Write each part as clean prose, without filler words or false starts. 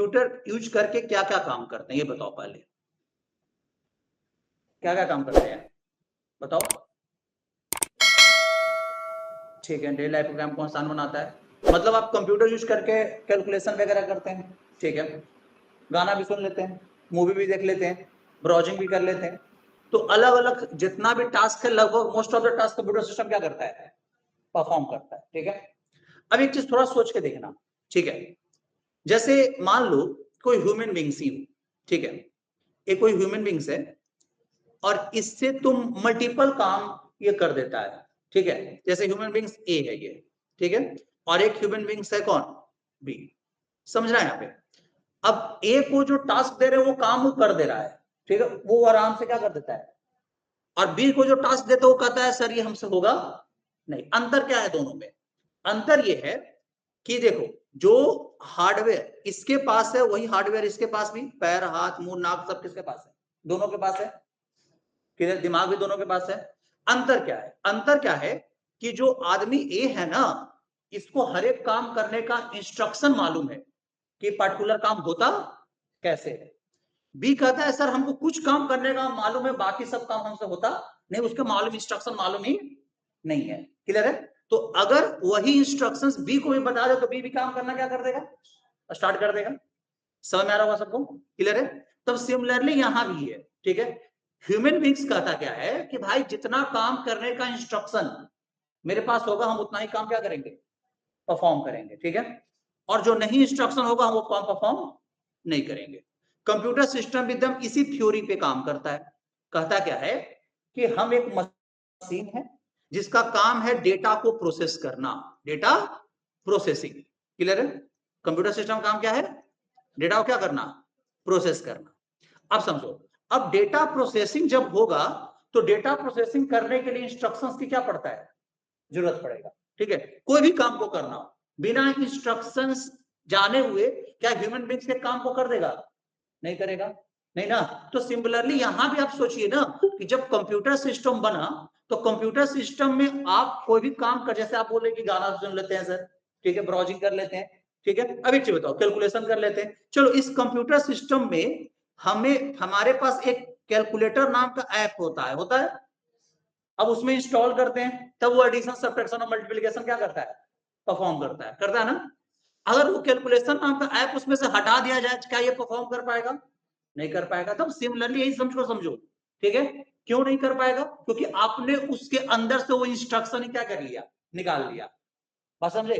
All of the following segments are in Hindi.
कंप्यूटर यूज करके क्या क्या काम करते हैं ये बताओ। पहले क्या क्या काम करते हैं बताओ। ठीक है, डेली लाइफ प्रोग्राम को आसान बनाता है, मतलब आप कंप्यूटर यूज करके कैलकुलेशन वगैरह करते हैं। ठीक है, गाना भी सुन लेते हैं, मूवी भी देख लेते हैं, ब्राउजिंग भी कर लेते हैं। तो अलग अलग जितना भी टास्क है, लगभग most of the task computer system क्या करता है, परफॉर्म करता है। ठीक है, अब एक चीज थोड़ा सोच के देखना। ठीक है, जैसे मान लो कोई ह्यूमन बींग्स ही, ठीक है, एक कोई ह्यूमन बींग्स है और इससे तुम मल्टीपल काम ये कर देता है। ठीक है, जैसे ह्यूमन बींग्स ए है ये, ठीक है, और एक ह्यूमन बींग्स है कौन, बी। समझ रहा है यहाँ पे। अब ए को जो टास्क दे रहे हैं वो काम वो कर दे रहा है, ठीक है, वो आराम से क्या कर देता है, और बी को जो टास्क देते वो कहता है सर ये हमसे होगा नहीं। अंतर क्या है दोनों में, अंतर ये है कि देखो जो हार्डवेयर इसके पास है वही हार्डवेयर इसके पास भी, पैर हाथ मुंह नाक सब किसके पास है, दोनों के पास है, किधर दिमाग भी दोनों के पास है। अंतर क्या है, अंतर क्या है कि जो आदमी ए है ना, इसको हर एक काम करने का इंस्ट्रक्शन मालूम है कि पर्टिकुलर काम होता कैसे है। बी कहता है सर हमको कुछ काम करने का मालूम है, बाकी सब काम हमसे होता नहीं, उसके मालूम इंस्ट्रक्शन मालूम ही नहीं है। क्लियर है। तो अगर वही इंस्ट्रक्शंस बी को भी बता दे तो बी भी काम करना क्या कर देगा, स्टार्ट कर देगा। समझ में आ रहा होगा सबको, क्लियर है। तब सिमिलरली यहां भी है। ठीक है, ह्यूमन बींग्स कहता क्या है कि भाई जितना काम करने का इंस्ट्रक्शन मेरे पास होगा हम उतना ही काम क्या करेंगे, परफॉर्म करेंगे। ठीक है, और जो नहीं इंस्ट्रक्शन होगा हम वो काम परफॉर्म नहीं करेंगे। कंप्यूटर सिस्टम एकदम इसी थ्योरी पे काम करता है। कहता क्या है कि हम एक मशीन है जिसका काम है डेटा को प्रोसेस करना, डेटा प्रोसेसिंग। क्लियर है। कंप्यूटर सिस्टम काम क्या है, डेटा को क्या करना, प्रोसेस करना। अब समझो, अब डेटा प्रोसेसिंग जब होगा तो डेटा प्रोसेसिंग करने के लिए इंस्ट्रक्शंस की क्या पड़ता है, जरूरत पड़ेगा। ठीक है, कोई भी काम को करना हो बिना इंस्ट्रक्शंस जाने हुए क्या ह्यूमन बींग्स के काम को कर देगा, नहीं करेगा, नहीं ना। तो सिमिलरली यहां भी आप सोचिए ना कि जब कंप्यूटर सिस्टम बना तो कंप्यूटर सिस्टम में आप कोई भी काम कर, जैसे आप बोले कि गाना सुन लेते हैं सर, ठीक है, ब्राउजिंग कर लेते हैं, ठीक है, अब एक चीज बताओ, कैलकुलेशन कर लेते हैं। चलो इस कंप्यूटर सिस्टम में हमें हमारे पास एक कैलकुलेटर नाम का ऐप होता है। अब उसमें इंस्टॉल करते हैं तब वो एडिशन सब्ट्रैक्शन और मल्टीप्लिकेशन क्या करता है, परफॉर्म करता है ना। अगर वो कैलकुलेशन नाम का ऐप उसमें से हटा दिया जाए क्या ये परफॉर्म कर पाएगा, नहीं कर पाएगा। तब सिमिलरली यही समझो। ठीक है, क्यों नहीं कर पाएगा, क्योंकि आपने उसके अंदर से वो इंस्ट्रक्शन ही क्या कर लिया, निकाल लिया। बात समझे,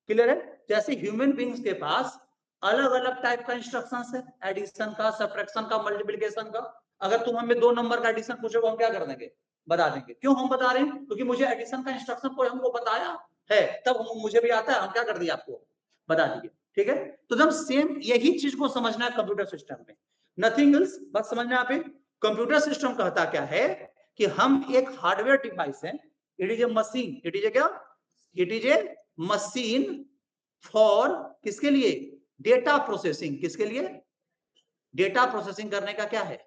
क्लियर है। जैसे ह्यूमन बींग्स के पास अलग अलग टाइप का इंस्ट्रक्शन है, एडिशन का, सब्ट्रैक्शन का, मल्टीप्लिकेशन का। अगर तुम हमें 2 नंबर का एडिशन पूछोगे हम क्या कर देंगे, बता देंगे। क्यों हम बता रहे हैं, क्योंकि मुझे एडिशन का इंस्ट्रक्शन कोई हमको बताया है, तब मुझे भी आता है, हम क्या कर दिए आपको बता दिए। ठीक है, तो जब सेम यही चीज को समझना है कंप्यूटर सिस्टम में, नथिंग एल्स। बात समझना यहाँ पे, कंप्यूटर सिस्टम कहता क्या है कि हम एक हार्डवेयर डिवाइस है, it is a machine, it is a क्या, it is a machine for किसके लिए, डेटा प्रोसेसिंग। किसके लिए, डेटा प्रोसेसिंग करने का क्या है,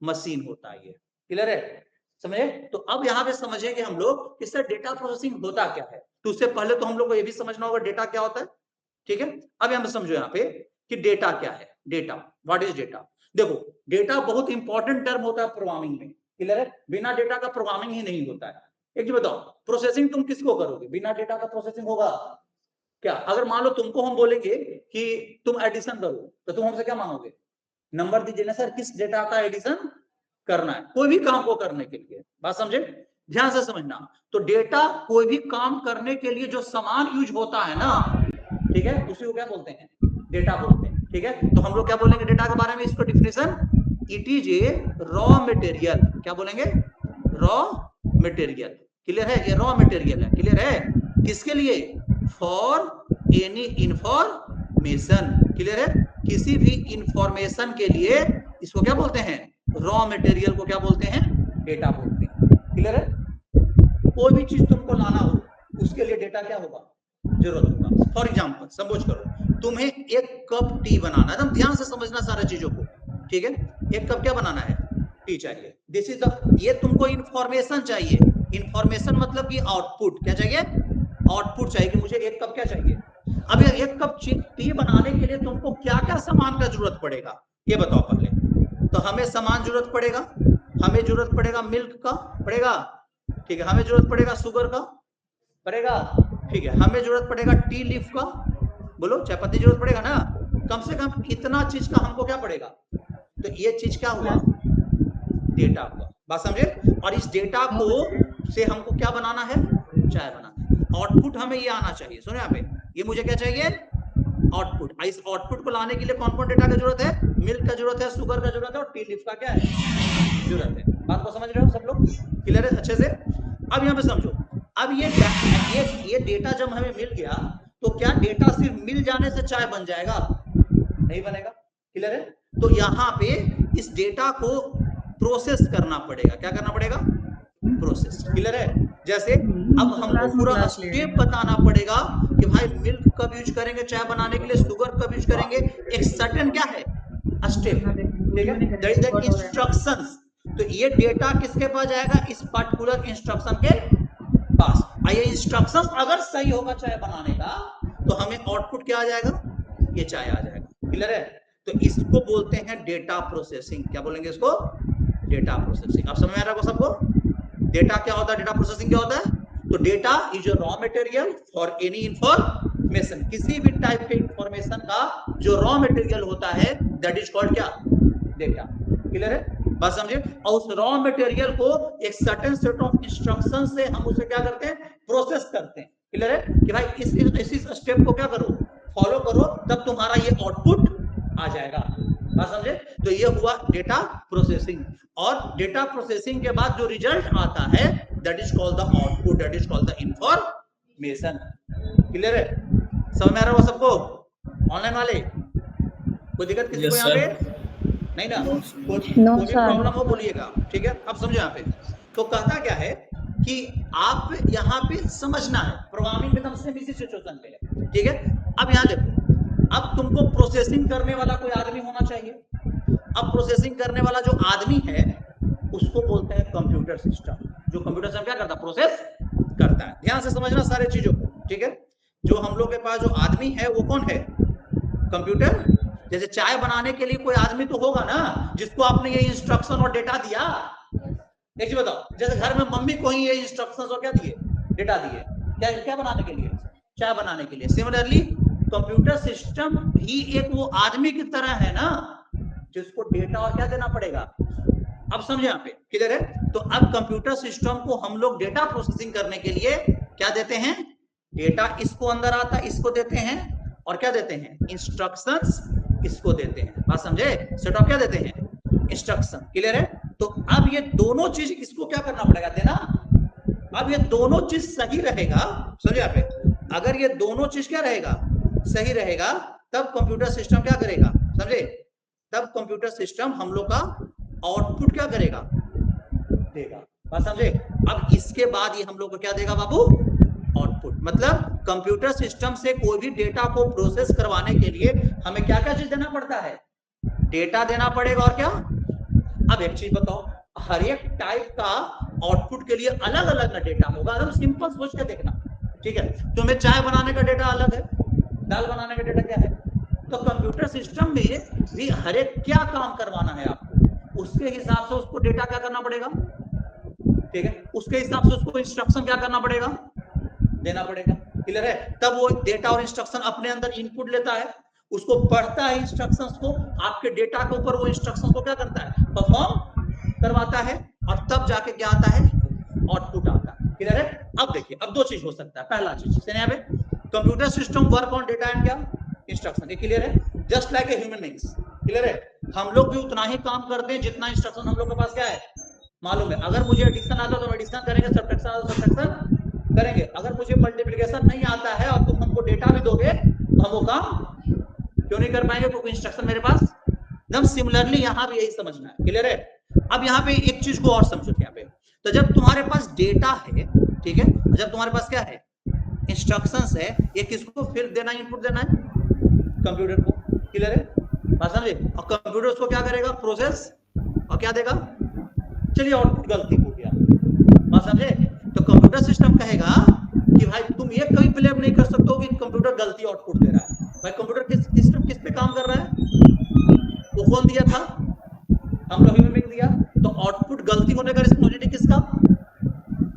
मशीन होता है ये। क्लियर है, समझे। तो अब यहां पे समझेंगे हम लोग इससे डेटा प्रोसेसिंग होता क्या है। तो उससे पहले तो हम लोग को ये भी समझना होगा डेटा क्या होता है। ठीक है, अब हम समझो यहाँ पे कि डेटा क्या है, डेटा, व्हाट इज डेटा। देखो डेटा बहुत इंपॉर्टेंट टर्म होता है प्रोग्रामिंग में। क्लियर है, बिना डेटा का प्रोग्रामिंग ही नहीं होता है। एक चीज बताओ, प्रोसेसिंग तुम किसको करोगे, बिना डेटा का प्रोसेसिंग होगा क्या। अगर मान लो तुमको हम बोलेंगे कि तुम एडिशन करो तो तुम हमसे क्या मांगोगे, नंबर दीजिए ना सर, किस डेटा का एडिशन करना है, कोई भी काम को करने के लिए। बात समझे, ध्यान से समझना। तो डेटा कोई भी काम करने के लिए जो सामान यूज होता है ना, ठीक है, उसी को क्या बोलते हैं, डेटा बोलते हैं। ठीक है, तो हम लोग क्या बोलेंगे डेटा के बारे में, इसको definition, it is A raw material. क्या बोलेंगे, रॉ मटेरियल। क्लियर है, ये रॉ मटेरियल है। क्लियर है, किसके लिए, फॉर एनी इंफॉर्मेशन। क्लियर है, किसी भी इंफॉर्मेशन के लिए इसको क्या बोलते हैं, रॉ मटेरियल को क्या बोलते हैं, डेटा बोलते हैं। क्लियर है, कोई भी चीज तुमको लाना हो उसके लिए डेटा क्या होगा, जरूरत होगा। फॉर एग्जाम्पल सपोज करो तुम्हें एक कप टी बनाना है, एकदम ध्यान से समझना सारा चीजों को। ठीक है, एक कप क्या बनाना है, टी चाहिए। दिस इज द, ये तुमको इंफॉर्मेशन चाहिए। इंफॉर्मेशन मतलब कि आउटपुट क्या चाहिए, आउटपुट चाहिए कि मुझे एक कप क्या चाहिए। अब ये 1 कप टी बनाने के लिए तुमको क्या क्या सामान का जरूरत पड़ेगा ये बताओ पहले। तो हमें सामान जरूरत पड़ेगा, हमें जरूरत पड़ेगा मिल्क का, पड़ेगा, ठीक है, हमें जरूरत पड़ेगा शुगर का, पड़ेगा, ठीक है, हमें जरूरत पड़ेगा टी लीफ का, बोलो चाय पत्ती जरूरत पड़ेगा ना, कम से कम इतना चीज का हमको क्या पड़ेगा। तो ये चीज क्या हुआ, डेटा हुआ, बात समझे। और इस डेटा को से हमको क्या बनाना है, चाय बनाना है। आउटपुट हमें ये आना चाहिए, सुनो यहाँ पे, ये मुझे क्या चाहिए, आउटपुट। इस आउटपुट को लाने के लिए कौन कौन डेटा की जरूरत है, मिल्क का जरूरत है, शुगर का जरूरत है और टी लीफ का क्या है जरूरत है। बात को समझ रहे हो सब लोग, क्लियर है अच्छे से। अब यहाँ पे समझो, अब ये डेटा जब हमें मिल गया तो क्या डेटा सिर्फ मिल जाने से चाय बन जाएगा, नहीं बनेगा, क्लियर है। तो यहाँ पे इस डेटा को प्रोसेस करना पड़ेगा, क्या करना पड़ेगा, प्रोसेस, क्लियर है। जैसे अब हमको पूरा स्टेप बताना पड़ेगा कि भाई मिल्क कब यूज करेंगे चाय बनाने के लिए, शुगर कब यूज करेंगे, एक सर्टेन क्या है स्टेप, ठीक है, दैट इज द इंस्ट्रक्शंस। तो ये डेटा किसके पास जाएगा, इस पर्टिकुलर इंस्ट्रक्शन के पास। ये इंस्ट्रक्शंस अगर सही होगा चाय बनाने का तो हमें आउटपुट क्या आ जाएगा, ये चाय आ जाएगा, क्लियर है। तो इसको बोलते हैं डेटा प्रोसेसिंग, क्या बोलेंगे इसको, डेटा प्रोसेसिंग। आप समझ में आ रहा है सबको, डेटा क्या होता है, डेटा प्रोसेसिंग क्या होता है। तो data is a raw material for any information, किसी भी टाइप के इंफॉर्मेशन का जो रॉ मटेरियल होता है दैट इज कॉल्ड क्या, डेटा, क्लियर है, बात समझे। और उस रॉ मटेरियल को एक सर्टेन सेट ऑफ इंस्ट्रक्शन से हम उसे क्या करते हैं, प्रोसेस करते हैं, क्लियर है, कि भाई इस स्टेप को क्या करो, फॉलो करो, तब तुम्हारा ये आउटपुट आ जाएगा, बात समझे। तो ये हुआ डेटा प्रोसेसिंग। और डेटा प्रोसेसिंग के बाद जो रिजल्ट आता है that is called the output, that is called the information, clear है, समझ में आ रहा है सबको, ऑनलाइन वाले कोई दिक्कत किसी को यहाँ पे नहीं ना, कोई प्रॉब्लम हो बोलिएगा, ठीक है। अब समझो यहाँ पे, तो कहता क्या है कि आप यहाँ पे समझना है, प्रोग्रामिंग में हम इसी सिचुएशन पे है, ठीक है। अब यहाँ देखो, अब तुमको प्रोसेसिंग करने वाला कोई आदमी होना चाहिए। अब प्रोसेसिंग करने वाला जो आदमी है उसको बोलते हैं कंप्यूटर सिस्टम, जो कंप्यूटर सिस्टम क्या करता है, प्रोसेस करता है। ध्यान से समझना सारे चीजों को, ठीक है। जो हम लोग के पास जो आदमी है वो कौन है, कंप्यूटर। जैसे चाय बनाने के लिए कोई आदमी तो होगा ना जिसको आपने ये इंस्ट्रक्शन और डेटा दिया। एक चीज बताओ, जैसे घर में मम्मी को ही ये इंस्ट्रक्शन और क्या दिए, डेटा दिए, क्या क्या बनाने के लिए, चाय बनाने के लिए। सिमिलरली कंप्यूटर सिस्टम भी एक वो आदमी की तरह है ना जिसको डेटा और क्या देना पड़ेगा। अब समझे यहाँ पे, क्लियर है। तो अब कंप्यूटर सिस्टम को हम लोग डेटा प्रोसेसिंग करने के लिए क्या देते हैं, डेटा इसको अंदर आता है, इसको देते हैं, और क्या देते हैं, इंस्ट्रक्शंस इसको देते हैं, बात समझे। सेट ऑफ क्या देते हैं, इंस्ट्रक्शन, क्लियर है। तो अब ये दोनों चीज इसको क्या करना पड़ेगा, देना। अब ये दोनों चीज सही रहेगा, समझे यहाँ पे, अगर ये दोनों चीज क्या रहेगा, सही रहेगा, तब कंप्यूटर सिस्टम क्या करेगा, समझे, तब कंप्यूटर सिस्टम हम लोग का आउटपुट क्या करेगा, देगा, बात समझे। अब इसके बाद ये हम लोग को क्या देगा बाबू, आउटपुट। मतलब कंप्यूटर सिस्टम से कोई भी डेटा को प्रोसेस करवाने के लिए हमें क्या क्या चीज देना पड़ता है, डेटा देना पड़ेगा, और क्या। अब एक चीज बताओ, हर एक टाइप का आउटपुट के लिए अलग अलग ना डेटा होगा, एकदम सिंपल सोच के देखना, ठीक है। तुम्हें चाय बनाने का डेटा अलग है, दाल बनाने का डेटा क्या है। तो कंप्यूटर सिस्टम में भी हर एक क्या काम करवाना है आपको, उसके हिसाब से उसको डेटा क्या करना पड़ेगा, ठीक है, उसके हिसाब से उसको इंस्ट्रक्शन क्या करना पड़ेगा, देना पड़ेगा, क्लियर है। तब वो डेटा और इंस्ट्रक्शन अपने अंदर इनपुट लेता है, उसको पढ़ता है इंस्ट्रक्शंस को, आपके डेटा के ऊपर वो इंस्ट्रक्शंस को क्या करता है, परफॉर्म करवाता है, और तब जाके क्या आता है, आउटपुट आता है, क्लियर है। अब देखिए, अब दो चीज हो सकता है। पहला चीज यहाँ पे, computer system work on data and क्या, इंस्ट्रक्शन, ये क्लियर है, just like a human beings, clear है। हम लोग भी उतना ही काम करते हैं जितना इंस्ट्रक्शन हम लोग के पास क्या है, मालूम है। अगर मुझे एडिशन आता है तो एडिशन करेंगे, सब्ट्रैक्शन आता है तो सब्ट्रैक्शन करेंगे। अगर मुझे मल्टीप्लिकेशन नहीं आता है और तुम हमको डेटा भी दोगे तो हम वो काम क्यों नहीं कर पाएंगे, क्योंकि इंस्ट्रक्शन मेरे पास। एकदम सिमिलरली यहाँ भी यही समझना है, क्लियर है। अब यहाँ पे एक चीज को और समझो यहाँ पे, तो जब तुम्हारे पास डेटा है, ठीक है, जब तुम्हारे पास क्या है, इंस्ट्रक्शंस है, ये किसको फिर देना, इनपुट देना है, कंप्यूटर को, क्लियर है, बात समझे। और कंप्यूटर उसको क्या करेगा, प्रोसेस, और क्या देगा, चलिए आउटपुट गलती हो गया, बात समझे। तो कंप्यूटर सिस्टम कहेगा कि भाई तुम ये कभी ब्लेम नहीं कर सकते हो कि कंप्यूटर गलती आउटपुट दे रहा है। भाई कंप्यूटर किस पे काम कर रहा है? वो कौन दिया था? हम लोग ह्यूमन बीइंग दिया। तो आउटपुट गलती होने का रिस्पांसिबिलिटी किसका?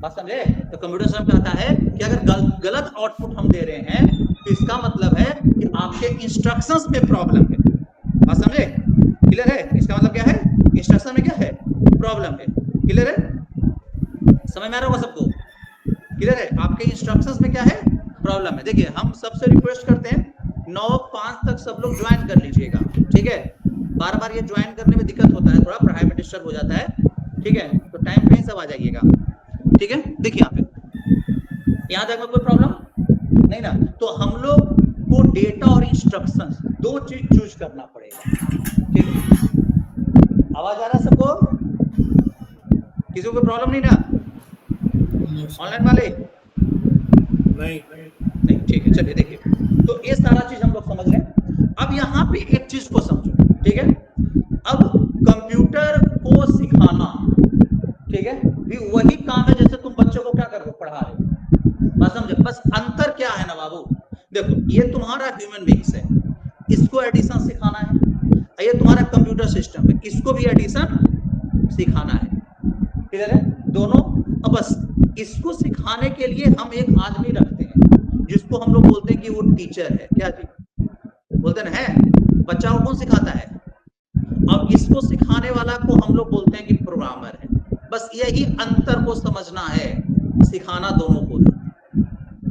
बात समझे? तो कंप्यूटर सिस्टम कहता है कि अगर गलत आउटपुट हम दे रहे हैं तो इसका मतलब है कि आपके इंस्ट्रक्शंस में प्रॉब्लम है। बात समझे? क्लियर है? इसका मतलब क्या है? इंस्ट्रक्शन में क्या है? प्रॉब्लम है। क्लियर है? समझ में आ रहा होगा सबको? क्लियर है? आपके इंस्ट्रक्शंस में क्या है? प्रॉब्लम है। देखिए हम सबसे रिक्वेस्ट करते हैं 9:05 तक सब लोग ज्वाइन कर लीजिएगा, ठीक है? बार बार ये ज्वाइन करने में दिक्कत होता है, थोड़ा पढ़ाई में डिस्टर्ब हो जाता है, ठीक है? तो टाइम पे ही सब आ जाइएगा, ठीक है? देखिए यहाँ तक में कोई प्रॉब्लम नहीं ना? तो हम लोग को डेटा और इंस्ट्रक्शंस दो चीज चूज करना पड़ेगा, ठीक है? आवाज आ रहा है सबको? किसी को प्रॉब्लम नहीं ना? ऑनलाइन वाले नहीं, ठीक है। चलिए देखिए, तो ये सारा चीज हम लोग समझ रहे हैं। अब यहाँ पे एक चीज को समझो, ठीक है? अब कंप्यूटर को सिखाना, ठीक है, भी वही काम है जैसे तुम बच्चों को क्या कर रहे हो, पढ़ा रहे हो। बात समझे? बस अंतर क्या है ना बाबू, देखो ये तुम्हारा ह्यूमन बीइंग्स है, इसको एडिशन सिखाना है। ये तुम्हारा कंप्यूटर सिस्टम है, इसको भी एडिशन सिखाना है। क्लियर है? दोनों। अब बस इसको सिखाने के लिए हम एक आदमी रखते हैं जिसको हम लोग बोलते हैं कि वो टीचर है। क्या जी बोलते ना है? बच्चा को कौन सिखाता है? और इसको सिखाने वाला को हम लोग बोलते हैं कि प्रोग्रामर है। बस यही अंतर को समझना है, सिखाना दोनों को,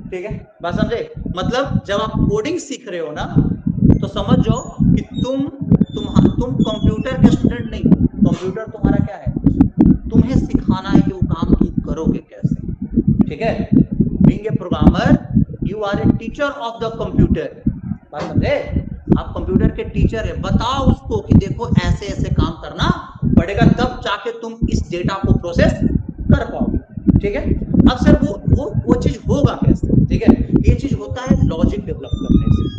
ठीक है? बात समझे? मतलब जब आप कोडिंग सीख रहे हो ना तो समझ जाओ कि तुम कंप्यूटर के स्टूडेंट नहीं हो। कंप्यूटर तुम्हारा क्या है? तुम्हें सिखाना है कि वो काम तुम करोगे कैसे, ठीक है? Being a programmer you are a teacher of the computer. बात समझे? आप कंप्यूटर के टीचर है। बताओ उसको कि देखो ऐसे ऐसे काम करना पड़ेगा, तब जाके तुम इस डेटा को प्रोसेस कर पाओगे, ठीक है? अब सर वो चीज होगा कैसे, ठीक है? ये चीज होता है लॉजिक डेवलप करने से।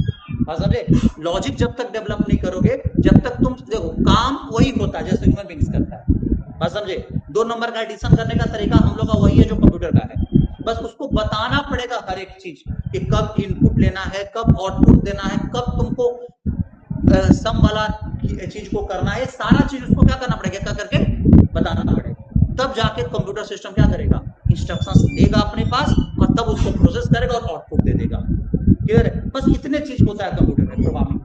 समझे? लॉजिक जब तक डेवलप नहीं करोगे, जब तक तुम देखो काम वही होता है जैसे ह्यूमन बीइंग्स करता है। बात समझे? 2 नंबर का एडिशन करने का तरीका हम लोग का वही है जो कंप्यूटर का है। बस उसको बताना पड़ेगा हर एक चीज कि कब इनपुट लेना है, कब आउटपुट देना है, कब तुमको सम वाला चीज को करना है। सारा चीज उसको क्या करना पड़ेगा, क्या करके बताना पड़ेगा। तब जाके कंप्यूटर सिस्टम क्या करेगा, इंस्ट्रक्शंस देगा अपने पास और तब उसको प्रोसेस करेगा और आउटपुट दे देगा। क्लियर है? बस इतने चीज होता है कंप्यूटर में प्रोग्रामिंग,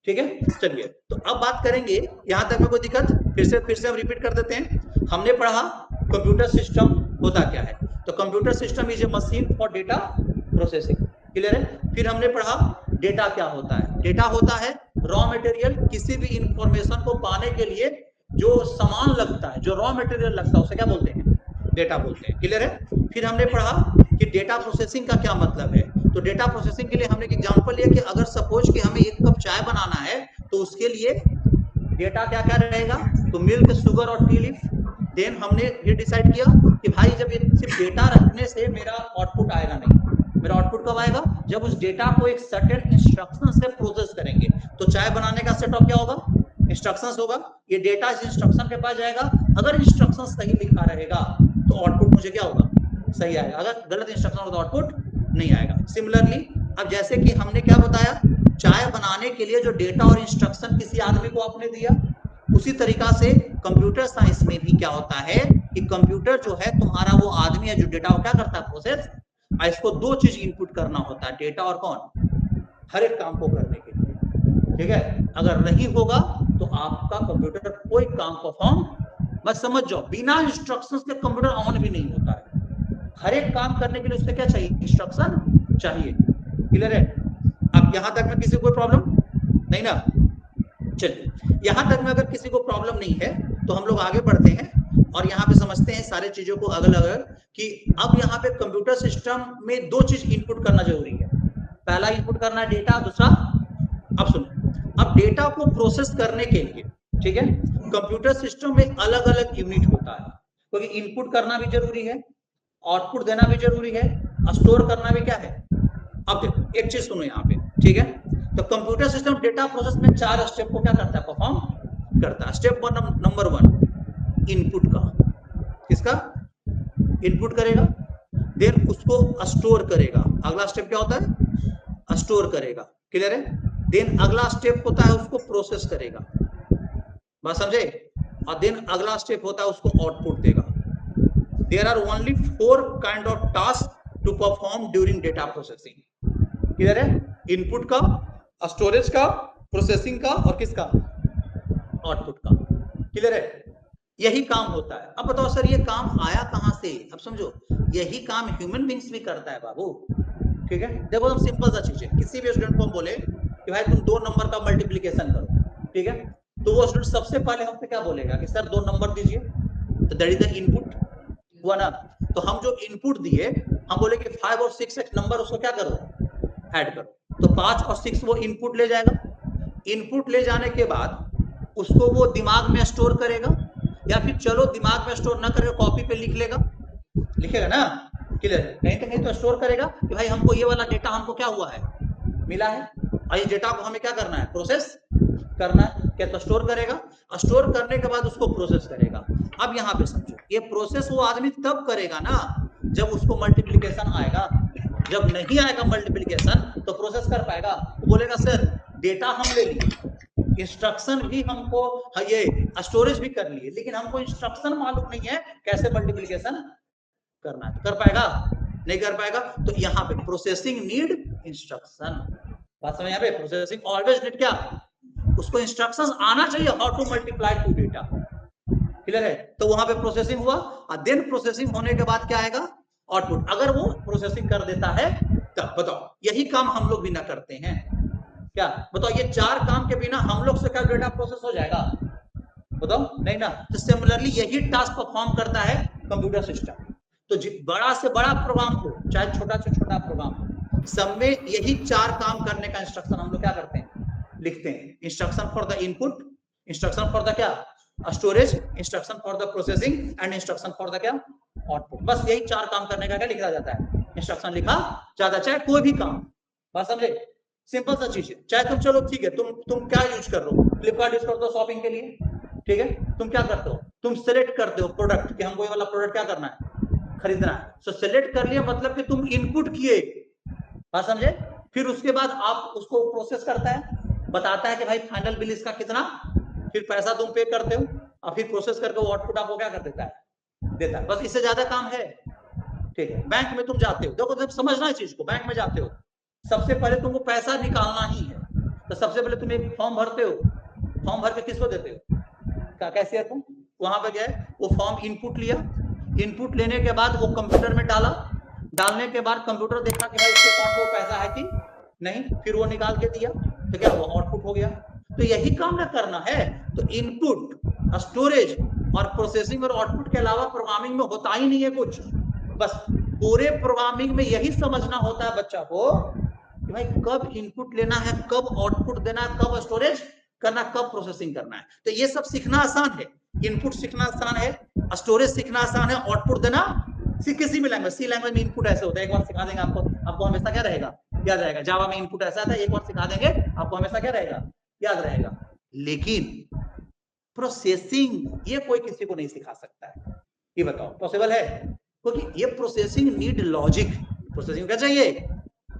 ठीक है? चलिए तो अब बात करेंगे, यहां तक में कोई दिक्कत? फिर से हम रिपीट कर देते हैं। हमने पढ़ा कंप्यूटर सिस्टम होता क्या है। तो computer system is a machine for data processing. Clear है? फिर हमने पढ़ा डेटा क्या होता है। डेटा होता है रॉ मटेरियल, किसी भी इंफॉर्मेशन को पाने के लिए जो सामान लगता है, जो रॉ मटेरियल लगता है उसे क्या बोलते हैं? डेटा बोलते हैं। क्लियर है? फिर हमने पढ़ा कि डेटा प्रोसेसिंग का क्या मतलब है। तो डेटा प्रोसेसिंग के लिए हमने एक एग्जांपल लिया कि अगर सपोज कि हमें 1 कप चाय बनाना है तो उसके लिए डेटा क्या क्या रहेगा, तो मिल्क, शुगर और टी लीफ। देन हमने ये डिसाइड किया कि भाई जब ये सिर्फ डेटा रखने से मेरा आउटपुट आएगा नहीं। मेरा आउटपुट कब आएगा? जब उस डेटा को एक सर्टेन इंस्ट्रक्शन से प्रोसेस करेंगे। तो चाय बनाने का सेटअप क्या होगा? इंस्ट्रक्शंस होगा। ये डेटा इस इंस्ट्रक्शन के पास जाएगा। अगर इंस्ट्रक्शन सही लिखा रहेगा तो आउटपुट मुझे क्या होगा? सही आएगा। अगर गलत इंस्ट्रक्शन होगा तो आउटपुट नहीं आएगा। सिमिलरली अब जैसे कि हमने क्या बताया, चाय बनाने के लिए जो डेटा और इंस्ट्रक्शन किसी आदमी को आपने दिया, उसी तरीका से कंप्यूटर साइंस में भी क्या होता है कि कंप्यूटर जो है तुम्हारा वो आदमी है जो डेटा को क्या करता है, प्रोसेस। इसको 2 चीज इनपुट करना होता है, डेटा और कौन, हर एक काम को करने के लिए, ठीक है? अगर नहीं होगा तो आपका कंप्यूटर कोई काम परफॉर्म, बस समझ जाओ बिना इंस्ट्रक्शंस के कंप्यूटर ऑन भी नहीं होता है। हर एक काम करने के लिए उससे क्या चाहिए, इंस्ट्रक्शन चाहिए। क्लियर है? अब यहां तक में किसी को कोई प्रॉब्लम नहीं ना? चलिए यहां तक में अगर किसी को प्रॉब्लम नहीं है तो हम लोग आगे बढ़ते हैं और यहाँ पे समझते हैं सारे चीजों को अलग अलग कि अब यहाँ पे कंप्यूटर सिस्टम में 2 चीज इनपुट करना जरूरी है। पहला इनपुट करना है डेटा, दूसरा, अब सुनो, अब डेटा को प्रोसेस करने के लिए, ठीक है, कंप्यूटर सिस्टम में अलग अलग यूनिट होता है, क्योंकि इनपुट करना भी जरूरी है, आउटपुट देना भी जरूरी है, स्टोर करना भी क्या है। अब देखो एक चीज सुनो यहाँ पे, ठीक है? तो कंप्यूटर सिस्टम डेटा प्रोसेस में 4 स्टेप को क्या करता है, परफॉर्म करता है। स्टेप नंबर 1 इनपुट का, किसका इनपुट करेगा? देन उसको स्टोर करेगा। अगला स्टेप क्या होता है? स्टोर करेगा। क्लियर है? देन अगला स्टेप होता है उसको प्रोसेस करेगा। बात समझे? और देन अगला स्टेप होता है उसको आउटपुट देगा। There are only 4 kind of task to perform during data processing. Clear है? इनपुट का, स्टोरेज का, प्रोसेसिंग का और किसका? आउटपुट का। क्लियर है? यही काम होता है। अब बताओ सर ये काम आया कहां से? अब समझो, यही काम ह्यूमन बींग्स भी करता है बाबू। ठीक है? देखो हम सिंपल सा चीज है, किसी भी स्टूडेंट को हम बोले कि भाई तुम 2 नंबर का मल्टीप्लीकेशन करो, ठीक है, तो वो स्टूडेंट सबसे पहले हमसे क्या बोलेगा कि सर 2 नंबर दीजिए, तो दैट इज द इनपुट हुआ ना। तो हम जो इनपुट दिए, हम बोले कि 5 और 6 एक नंबर उसको क्या करो? ऐड करो। तो 5 और 6 वो इनपुट ले जाएगा। इनपुट ले जाने के बाद उसको वो दिमाग में स्टोर करेगा, या फिर चलो दिमाग में स्टोर ना करके कॉपी पे लिख लेगा, लिखेगा ना। क्लियर? कहीं तो स्टोर करेगा कि भाई हमको ये वाला डेटा हमको क्या हुआ है? मिला है, और ये डेटा को हमें क्या करना है? प्रोसेस करना है। क्या? तो स्टोर करेगा, और स्टोर करने के बाद उसको प्रोसेस करेगा। अब यहाँ पे समझो, ये प्रोसेस वो आदमी तब करेगा ना जब उसको मल्टीप्लीकेशन आएगा। जब नहीं आएगा मल्टीप्लीकेशन तो प्रोसेस कर पाएगा? तो बोलेगा सर डेटा हम ले लिए, इंस्ट्रक्शन भी हमको, ये स्टोरेज भी कर लिए, लेकिन हमको इंस्ट्रक्शन मालूम नहीं है कैसे मल्टीप्लीकेशन करना है। तो कर पाएगा? नहीं कर पाएगा। तो यहाँ पे प्रोसेसिंग नीड इंस्ट्रक्शन। बात समझ? यहाँ पे प्रोसेसिंग ऑलवेज नीड क्या? उसको इंस्ट्रक्शंस आना चाहिए, how to multiply 2 data. Clear है? तो वहां पे प्रोसेसिंग हुआ, और देन प्रोसेसिंग होने के बाद क्या आएगा? आउटपुट। अगर वो प्रोसेसिंग कर देता है तब बताओ, यही काम हम लोग भी ना करते हैं क्या? बताओ, ये 4 काम के बिना हम लोग से क्या डेटा प्रोसेस हो जाएगा? बताओ, नहीं ना। तो सिमिलरली यही टास्क परफॉर्म करता है कंप्यूटर सिस्टम। तो बड़ा से बड़ा प्रोग्राम हो, चाहे छोटा से छोटा प्रोग्राम हो, सब में यही 4 काम करने का इंस्ट्रक्शन हम लोग क्या करते हैं? लिखते हैं। Instruction for the input, instruction for the क्या? Storage, instruction for the processing, and instruction for the क्या? आउटपुट। बस यही 4 काम करने का क्या लिखा जाता है? इंस्ट्रक्शन लिखा जाता है, चाहे कोई भी काम। बात समझे? सिंपल सा चीज है। चाहे तुम, चलो ठीक है, तुम क्या यूज कर रहे हो? फ्लिपकार्ट यूज करते हो शॉपिंग के लिए, ठीक है? तुम क्या करते हो? तुम सिलेक्ट करते हो प्रोडक्ट कि हमको ये वाला प्रोडक्ट क्या करना है? खरीदना है। सो सिलेक्ट कर लिया मतलब कि तुम इनपुट किए। बात समझे? फिर उसके बाद आप उसको प्रोसेस करता है, बताता है कि भाई फाइनल बिल इसका कितना, फिर पैसा तुम पे करते हो, और फिर प्रोसेस करके वो आउटपुट आपको क्या कर देता है? देता है। बस इससे ज्यादा काम है। ठीक है? बैंक में तुम जाते हो, देखो जब समझना है चीज को, बैंक में जाते हो, सबसे पहले तुमको पैसा निकालना ही है, तो सबसे पहले तुम एक फॉर्म भरते हो। फॉर्म भर के किसको देते हो? क्या कैशियर को। वहां पे गए, वो फॉर्म इनपुट लिया, इनपुट लेने के बाद वो कंप्यूटर में डाला, डालने के बाद कंप्यूटर देखा कि भाई इसके अकाउंट में पैसा है कि नहीं, फिर वो निकाल के दिया, तो क्या हुआ? आउटपुट हो गया। तो यही काम ना करना है। तो इनपुट, स्टोरेज और प्रोसेसिंग और आउटपुट के अलावा प्रोग्रामिंग में होता ही नहीं है कुछ। बस पूरे प्रोग्रामिंग में यही समझना होता है बच्चा को कि भाई कब इनपुट लेना है, कब आउटपुट देना है, कब स्टोरेज करना, कब प्रोसेसिंग करना है। तो ये सब सीखना आसान है। इनपुट सीखना आसान है, स्टोरेज सीखना आसान है, आउटपुट देना किसी भी लैंग्वेज, सी लैंग्वेज में इनपुट ऐसे होता है। एक बार सिखा देंगे आपको, आपको हमेशा क्या रहेगा? याद रहेगा। जावा में इनपुट ऐसा था, एक बार सिखा देंगे आपको हमेशा क्या रहेगा? याद रहेगा। लेकिन प्रोसेसिंग ये कोई किसी को नहीं सिखा सकता है। ये बताओ पॉसिबल है? क्योंकि ये प्रोसेसिंग नीड लॉजिक। प्रोसेसिंग क्या चाहिए?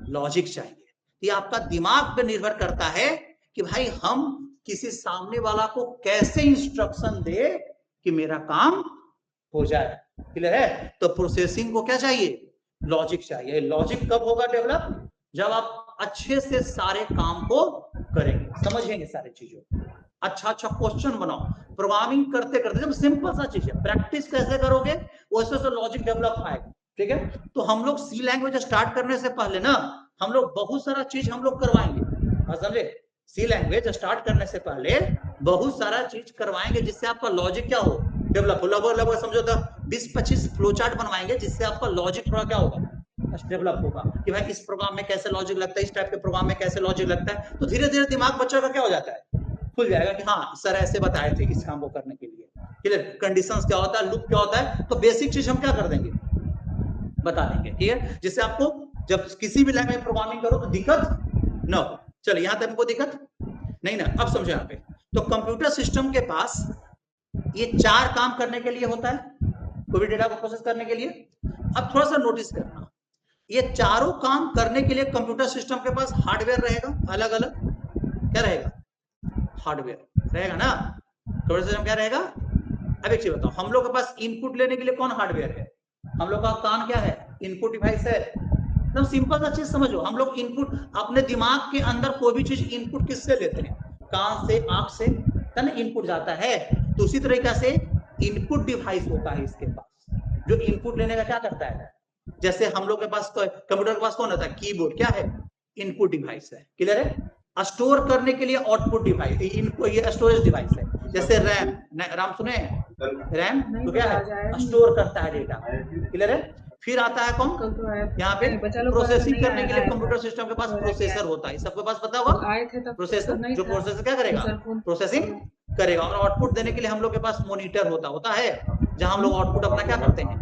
लॉजिक चाहिए। ये आपका दिमाग पे निर्भर करता है कि भाई हम किसी सामने वाला को कैसे इंस्ट्रक्शन दे कि मेरा काम हो जाए। क्लियर है? तो प्रोसेसिंग को क्या चाहिए? लॉजिक चाहिए। लॉजिक कब होगा डेवलप? जब आप अच्छे से सारे काम को करेंगे, समझेंगे सारी चीजों, अच्छा क्वेश्चन बनाओ। प्रोग्रामिंग करते करते, जब सिंपल सा चीज है, प्रैक्टिस कैसे करोगे वैसे से लॉजिक डेवलप आएगा। ठीक है? तो हम लोग सी लैंग्वेज स्टार्ट करने से पहले ना, हम लोग बहुत सारा चीज हम लोग करवाएंगे। समझे? सी लैंग्वेज स्टार्ट करने से पहले बहुत सारा चीज करवाएंगे जिससे आपका लॉजिक क्या हो? डेवलप हो। लगभग समझो तो 20-25 फ्लो चार्ट बनवाएंगे जिससे आपका लॉजिक थोड़ा क्या होगा? डेवलप होगा कि भाई इस प्रोग्राम में कैसे लॉजिक लगता है, इस टाइप के प्रोग्राम में कैसे लॉजिक लगता है। तो धीरे धीरे दिमाग बच्चों का क्या हो जाता है? खुल जाएगा कि हाँ सर ऐसे बताए थे इस काम को करने के लिए। क्लियर? कंडीशंस क्या होता है, लूप क्या होता है, तो बेसिक चीज हम क्या कर देंगे? बता देंगे। ठीक है? जिससे आपको जब किसी भी लैंग्वेज में प्रोग्रामिंग करो तो दिक्कत न हो। चलो यहां तक हमको दिक्कत नहीं ना। अब समझो यहाँ पे, तो कंप्यूटर सिस्टम के पास ये 4 काम करने के लिए होता है, कोई भी डेटा को प्रोसेस करने के लिए। अब थोड़ा सा नोटिस करना, ये चारों काम करने के लिए कंप्यूटर सिस्टम के पास हार्डवेयर रहेगा, अलग अलग क्या रहेगा, हार्डवेयर रहेगा ना। कंप्यूटर सिस्टम क्या रहेगा। अब एक चीज बताओ, हम लोग के पास इनपुट लेने के लिए कौन हार्डवेयर है, हम लोग का कान क्या है, इनपुट डिवाइस है। एकदम सिंपल सा चीज समझो, हम लोग इनपुट अपने दिमाग के अंदर कोई भी चीज इनपुट किससे लेते हैं, कान से, आंख से ना इनपुट जाता है। तो उसी तरीके से इनपुट डिवाइस होता है इसके पास, जो इनपुट लेने का क्या करता है। जैसे हम लोग के पास कंप्यूटर के पास कौन होता है, कीबोर्ड क्या है, इनपुट डिवाइस है, क्लियर है। स्टोर करने के लिए आउटपुट डिवाइस, इनको ये स्टोरेज डिवाइस है। जैसे रैम, रैम सुने, रैम तो क्या है, स्टोर करता है डेटा, क्लियर है। फिर आता है कौन, यहाँ पे प्रोसेसिंग करने के लिए कंप्यूटर सिस्टम के पास प्रोसेसर होता है, सबके पास पता होगा प्रोसेसर, जो प्रोसेसर क्या करेगा, प्रोसेसिंग करेगा। और आउटपुट देने के लिए हम लोग के पास मॉनिटर होता है, जहां हम लोग आउटपुट अपना क्या करते हैं,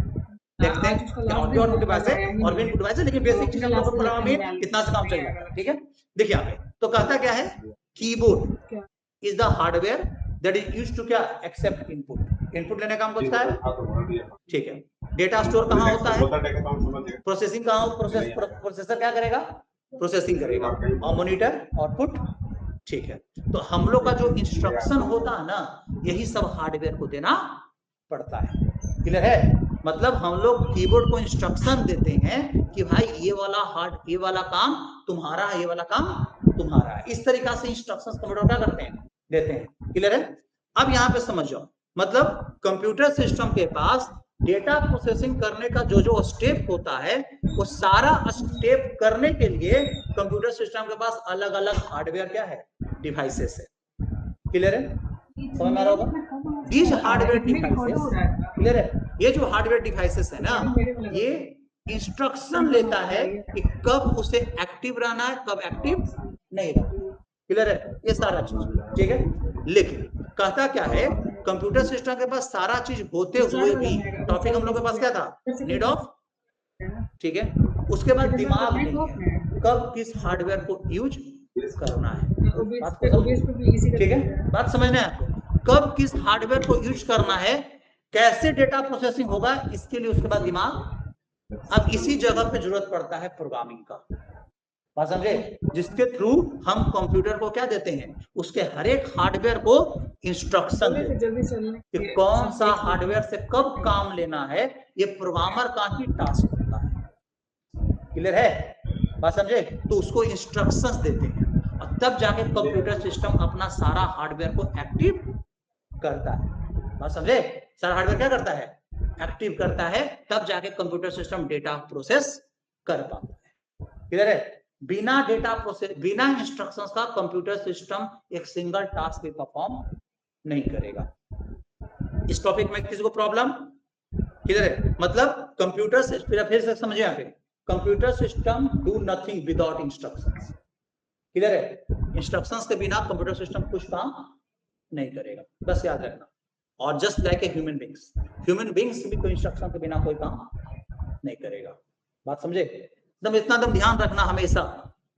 देखते हैं कि आउटपुट डिवाइस है और इनपुट डिवाइस है, लेकिन बेसिक चीज हम लोग को पता में कितना से काम चल जाएगा, ठीक है। देखिए यहाँ पे तो कहता क्या है, keyboard is the hardware that is used to क्या, एक्सेप्ट इनपुट, इनपुट लेने का काम करता है, ठीक है। डेटा स्टोर कहाँ होता है, प्रोसेसिंग कहाँ, प्रोसेसर क्या करेगा, प्रोसेसिंग करेगा, और मॉनिटर आउटपुट, ठीक है। तो हम लोग का जो इंस्ट्रक्शन होता है ना, यही सब हार्डवेयर को देना पड़ता है, क्लियर है। मतलब हम लोग कीबोर्ड को इंस्ट्रक्शन देते हैं कि भाई ये वाला काम तुम्हारा है, ये वाला काम तुम्हारा है। इस तरीका से इंस्ट्रक्शंस कंप्यूटर क्या करते हैं, देते हैं, क्लियर है। अब यहाँ पे समझ जाओ, मतलब कंप्यूटर सिस्टम के पास डेटा प्रोसेसिंग करने का जो स्टेप होता है, वो सारा स्टेप करने के लिए कंप्यूटर सिस्टम के पास अलग अलग हार्डवेयर क्या है, डिवाइसेस है, क्लियर है, समझ में आ रहा होगा। दीज हार्डवेयर डिवाइसेस, क्लियर है, ये जो हार्डवेयर डिवाइसेस है ना, ये इंस्ट्रक्शन लेता है कि कब उसे एक्टिव रहना है, कब एक्टिव नहीं रहना, क्लियर है, ये सारा चीज, ठीक है। लेकिन कहता क्या है, कंप्यूटर सिस्टम के पास सारा चीज होते हुए भी, टॉपिक हम लोग के पास क्या था, नीड ऑफ, ठीक है। उसके बाद दिमाग नहीं है, कब किस हार्डवेयर को यूज करना है, ठीक है, बात समझना है आपको, कब किस हार्डवेयर को यूज करना है, कैसे डेटा प्रोसेसिंग होगा, इसके लिए उसके बाद दिमाग। अब इसी जगह पे जरूरत पड़ता है प्रोग्रामिंग का, बात समझे, जिसके थ्रू हम कंप्यूटर को क्या देते हैं, उसके हर एक हार्डवेयर को इंस्ट्रक्शन देते हैं कि कौन सा हार्डवेयर से कब काम लेना है, ये प्रोग्रामर का ही टास्क होता है, क्लियर है, बात समझे। तो उसको इंस्ट्रक्शंस देते हैं और तब जाके कंप्यूटर सिस्टम अपना सारा हार्डवेयर को एक्टिव करता है, बात समझे। सारा हार्डवेयर क्या करता है, एक्टिव करता है, तब जाके कंप्यूटर सिस्टम डेटा प्रोसेस कर पाता है, क्लियर है। बिना डेटा प्रोसेस, बिना इंस्ट्रक्शंस का कंप्यूटर सिस्टम एक सिंगल टास्क भी परफॉर्म नहीं करेगा। इस टॉपिक में किसी को प्रॉब्लम, क्लियर है। मतलब कंप्यूटर से फिर से समझे, यहाँ पे computer system do nothing without instructions, clear है। इंस्ट्रक्शंस के बिना कंप्यूटर सिस्टम कुछ काम नहीं करेगा, बस याद रखना। और just like a human beings भी कोई इंस्ट्रक्शन के बिना कोई काम नहीं करेगा, बात समझे। एकदम इतना एकदम ध्यान रखना हमेशा,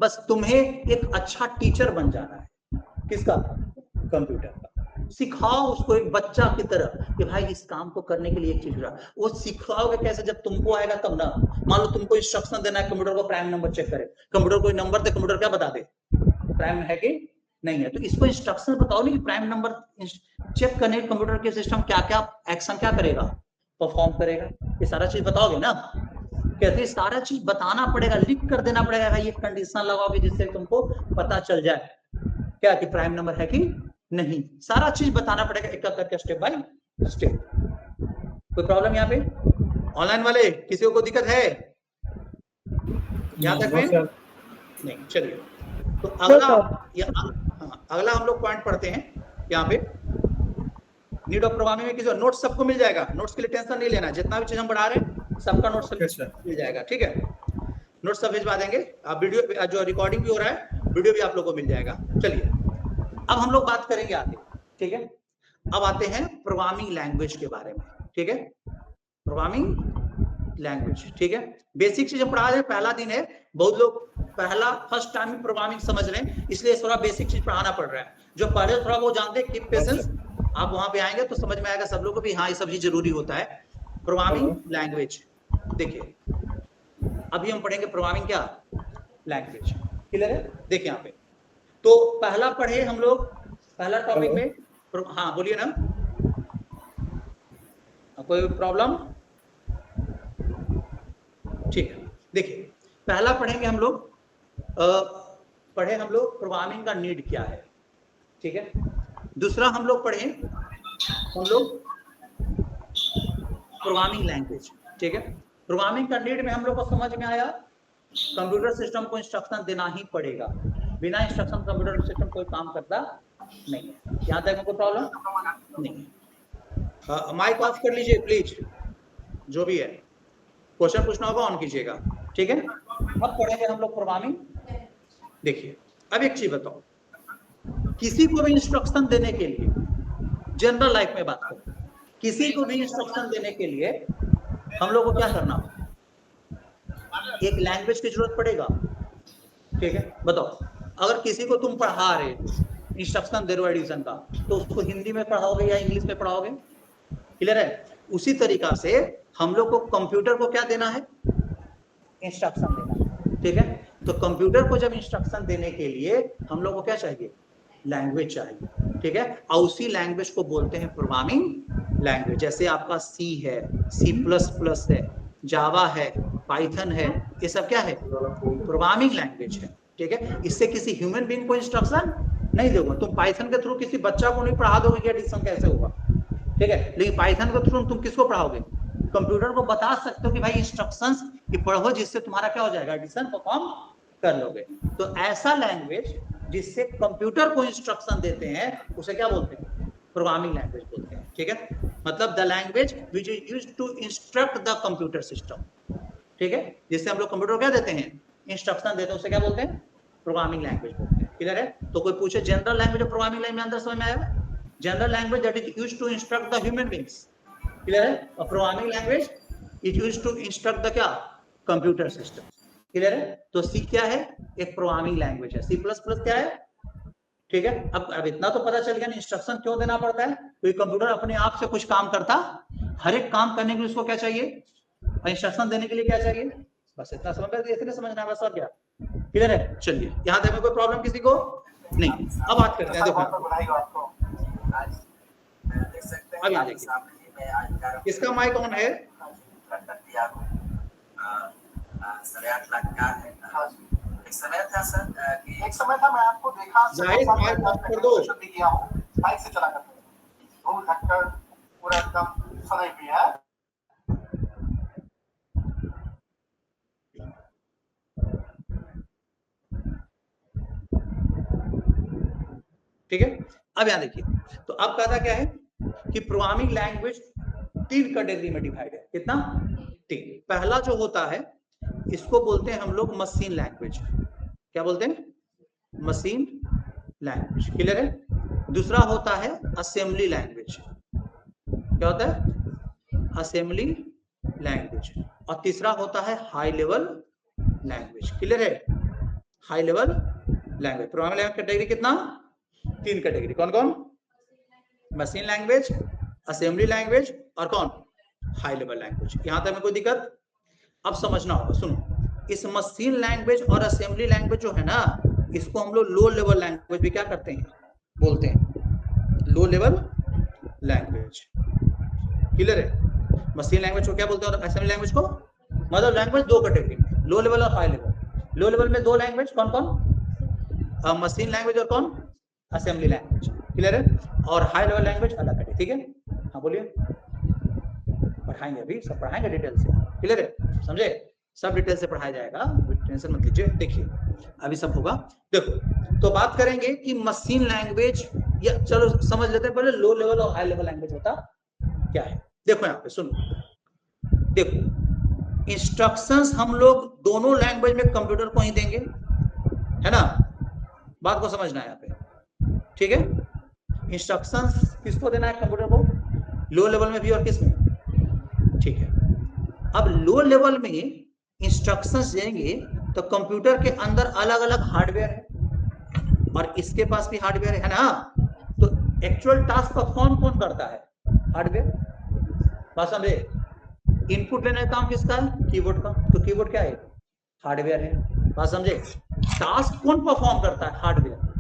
बस तुम्हें एक अच्छा टीचर बन जाना है, किसका, कंप्यूटर का। सिखाओ उसको एक बच्चा की तरह कि भाई इस काम को करने के लिए एक चीज रहा, वो सिखाओगे कैसे, जब तुमको आएगा तब ना। मान लो तुमको इंस्ट्रक्शन देना है कंप्यूटर को प्राइम नंबर चेक करे, कंप्यूटर कोई नंबर दे, कंप्यूटर क्या बता दे, प्राइम है कि नहीं है। तो इसको इंस्ट्रक्शन बताओ नहीं कि प्राइम नंबर चेक करने कंप्यूटर के सिस्टम क्या क्या एक्शन क्या करेगा, परफॉर्म करेगा, ये सारा चीज बताओगे ना। कहते सारा चीज बताना पड़ेगा, लिख कर देना पड़ेगा, ये कंडीशन लगाओगे जिससे तुमको पता चल जाए क्या कि प्राइम नंबर है कि नहीं, सारा चीज बताना पड़ेगा एक एक करके, स्टेप बाय स्टेप। कोई प्रॉब्लम यहाँ पे, ऑनलाइन वाले किसी को दिक्कत है यहाँ तक में नहीं, चलिए। तो अगला हम लोग पॉइंट पढ़ते हैं यहाँ पे, नीड ऑफ प्रोग्रामिंग में किसी नोट्स सबको मिल जाएगा, नोट्स के लिए टेंशन नहीं लेना, जितना भी चीज हम पढ़ा रहे हैं सबका नोट्स मिल जाएगा, ठीक है। नोट्स सब भिजवा देंगे, आप वीडियो जो रिकॉर्डिंग भी हो रहा है, वीडियो भी आप लोग को मिल जाएगा। चलिए अब हम लोग बात करेंगे आगे, ठीक है। अब आते हैं प्रोग्रामिंग लैंग्वेज के बारे में, ठीक है, प्रोग्रामिंग लैंग्वेज, ठीक है। बेसिक चीज हम पढ़ा रहे हैं, पहला दिन है, बहुत लोग फर्स्ट टाइम प्रोग्रामिंग समझ रहे हैं, इसलिए थोड़ा बेसिक चीज पढ़ाना पड़ रहा है। जो पढ़े थोड़ा वो जानते हैं, कीप पेशेंस, आप वहां पे आएंगे तो समझ में आएगा सब लोग को भी हाँ ये सब चीज जरूरी होता है। प्रोग्रामिंग लैंग्वेज, देखिए अभी हम पढ़ेंगे प्रोग्रामिंग क्या लैंग्वेज, क्लियर है? देखिए यहाँ पे तो पहला पढ़े हम लोग, पहला टॉपिक में हाँ बोलिए ना, कोई प्रॉब्लम? ठीक है, देखिए पहला पढ़ेंगे हम लोग, पढ़े हम लोग प्रोग्रामिंग का नीड क्या है, ठीक है। दूसरा हम लोग पढ़े हम लोग प्रोग्रामिंग लैंग्वेज, ठीक है। प्रोग्रामिंग का नीड में हम लोग को समझ में आया कंप्यूटर सिस्टम को इंस्ट्रक्शन देना ही पड़ेगा, बिना इंस्ट्रक्शन कंप्यूटर सिस्टम कोई काम करता नहीं है। यहाँ तक में कोई प्रॉब्लम नहीं है। माइक ऑफ कर लीजिए प्लीज, जो भी है क्वेश्चन पूछना होगा ऑन कीजिएगा, ठीक है। अब पढ़ेंगे हम लोग प्रोग्रामिंग। देखिए अब एक चीज बताओ, किसी को भी इंस्ट्रक्शन देने के लिए, जनरल लाइफ में बात करें, किसी को भी इंस्ट्रक्शन देने के लिए हम लोग को क्या करना होगा? एक लैंग्वेज की जरूरत पड़ेगा, ठीक है। बताओ अगर किसी को तुम पढ़ा रहे इंस्ट्रक्शन दे रहे हो एडिशन का, तो उसको हिंदी में पढ़ाओगे या इंग्लिश में पढ़ाओगे? क्लियर है? उसी तरीका से हम लोग को कंप्यूटर को क्या देना है? इंस्ट्रक्शन देना है, ठीक है। तो कंप्यूटर को जब इंस्ट्रक्शन देने के लिए हम लोग को क्या चाहिए? लैंग्वेज चाहिए, ठीक है। और उसी लैंग्वेज को बोलते हैं प्रोग्रामिंग लैंग्वेज। जैसे आपका सी है, C++ है, जावा है, पाइथन है, ये सब क्या है? प्रोग्रामिंग लैंग्वेज है, ठीक है। इससे किसी ह्यूमन बीइंग को इंस्ट्रक्शन नहीं दोगे। तुम पाइथन के थ्रू किसी बच्चा को नहीं पढ़ा दोगे कि एडिशन कैसे होगा, ठीक है। लेकिन पाइथन के थ्रू तुम किसको पढ़ाओगे? कंप्यूटर को बता सकते हो कि भाई इंस्ट्रक्शंस ये पढ़ो, जिससे तुम्हारा क्या हो जाएगा? एडिशन परफॉर्म कर लोगे। तो ऐसा लैंग्वेज जिससे कंप्यूटर को इंस्ट्रक्शन देते हैं उसे क्या बोलते हैं? प्रोग्रामिंग लैंग्वेज बोलते हैं, ठीक है। मतलब the language which is used to instruct the computer system, ठीक है। जिससे हम लोग कंप्यूटर को क्या देते हैं? इंस्ट्रक्शन देते हैं, उसे क्या बोलते हैं? प्रोग्रामिंग लैंग्वेज बोलते हैं, क्लियर है? तो कोई पूछे जनरल लैंग्वेज और प्रोग्रामिंग लैंग्वेज अंदर समझ में आया? General language that is used to instruct the human beings, clear है। और programming language is used to instruct the क्या? कंप्यूटर सिस्टम, क्लियर है। तो सी क्या है? एक प्रोग्रामिंग लैंग्वेज है। C++ क्या है? ठीक है। अब इतना तो पता चल गया ना इंस्ट्रक्शन क्यों देना पड़ता है? क्योंकि कंप्यूटर अपने आप से कुछ काम करता, हर एक काम करने के लिए उसको क्या चाहिए? और इंस्ट्रक्शन देने के लिए क्या चाहिए? बस इतना समझ में, इतने समझना बस, और क्या? क्लियर है? चलिए यहाँ तक में कोई प्रॉब्लम किसी को नहीं। अब बात करते हैं, देखो अब यहाँ देखिए इसका माइक ऑन है, 8.5 लाख का है। एक समय था मैं आपको देखा माइक ऑफ कर दो, किया हूं, बाइक से चला करते थे, धूल धक्कर पूरा एकदम समय भी है। ठीक है। अब यहाँ देखिए, तो अब कहता क्या है कि प्रोग्रामिंग लैंग्वेज 3 कैटेगरी में डिवाइड है। कितना? 3। पहला जो होता है इसको बोलते हैं हम लोग मशीन लैंग्वेज। क्या बोलते हैं? मशीन लैंग्वेज, क्लियर है। दूसरा होता है असेंबली लैंग्वेज। क्या होता है? Assembly language. और तीसरा होता है हाई लेवल लैंग्वेज, क्लियर है। High level language, programming language category कितना? 3 कैटेगरी। कौन कौन? मशीन लैंग्वेज, असेंबली लैंग्वेज और कौन? High level language. यहां तक में कोई दिक्कत? अब समझना होगा, सुनो। इस मशीन लैंग्वेज और असेंबली लैंग्वेज जो है ना, इसको हम लोग लो लेवल लैंग्वेज भी क्या करते हैं? बोलते हैं लो लेवल लैंग्वेज, क्लियर है। मशीन लैंग्वेज को क्या बोलते हैं और असेंबली लैंग्वेज को? मतलब लैंग्वेज 2 कैटेगरी में, लो लेवल और हाई लेवल। लो लेवल में 2 लैंग्वेज, कौन कौन? मशीन लैंग्वेज और कौन? असेंबली लैंग्वेज, क्लियर है। और हाई लेवल लैंग्वेज अलग है, ठीक है। हाँ बोलिए। पढ़ाएंगे, अभी सब पढ़ाएंगे डिटेल से, क्लियर है? समझे? सब डिटेल से पढ़ाया जाएगा, टेंशन मत लीजिए। देखिए अभी सब होगा। देखो तो बात करेंगे कि मशीन लैंग्वेज, या चलो समझ लेते हैं पहले लो लेवल और हाई लेवल लैंग्वेज होता क्या है। देखो यहाँ पे सुनो, देखो इंस्ट्रक्शंस हम लोग दोनों लैंग्वेज में कंप्यूटर को ही देंगे, है ना? बात को समझना है यहाँ पे, ठीक है। इंस्ट्रक्शंस किसको देना है? कंप्यूटर को, लो लेवल में भी और किस में? ठीक है। अब लो लेवल में इंस्ट्रक्शंस देंगे तो कंप्यूटर के अंदर अलग अलग हार्डवेयर है और इसके पास भी हार्डवेयर है ना। तो एक्चुअल टास्क कौन कौन करता है? हार्डवेयर। बात समझे? इनपुट लेने का काम किसका है? कीबोर्ड का। तो कीबोर्ड क्या है? हार्डवेयर है। बात समझे? टास्क कौन परफॉर्म करता है? हार्डवेयर।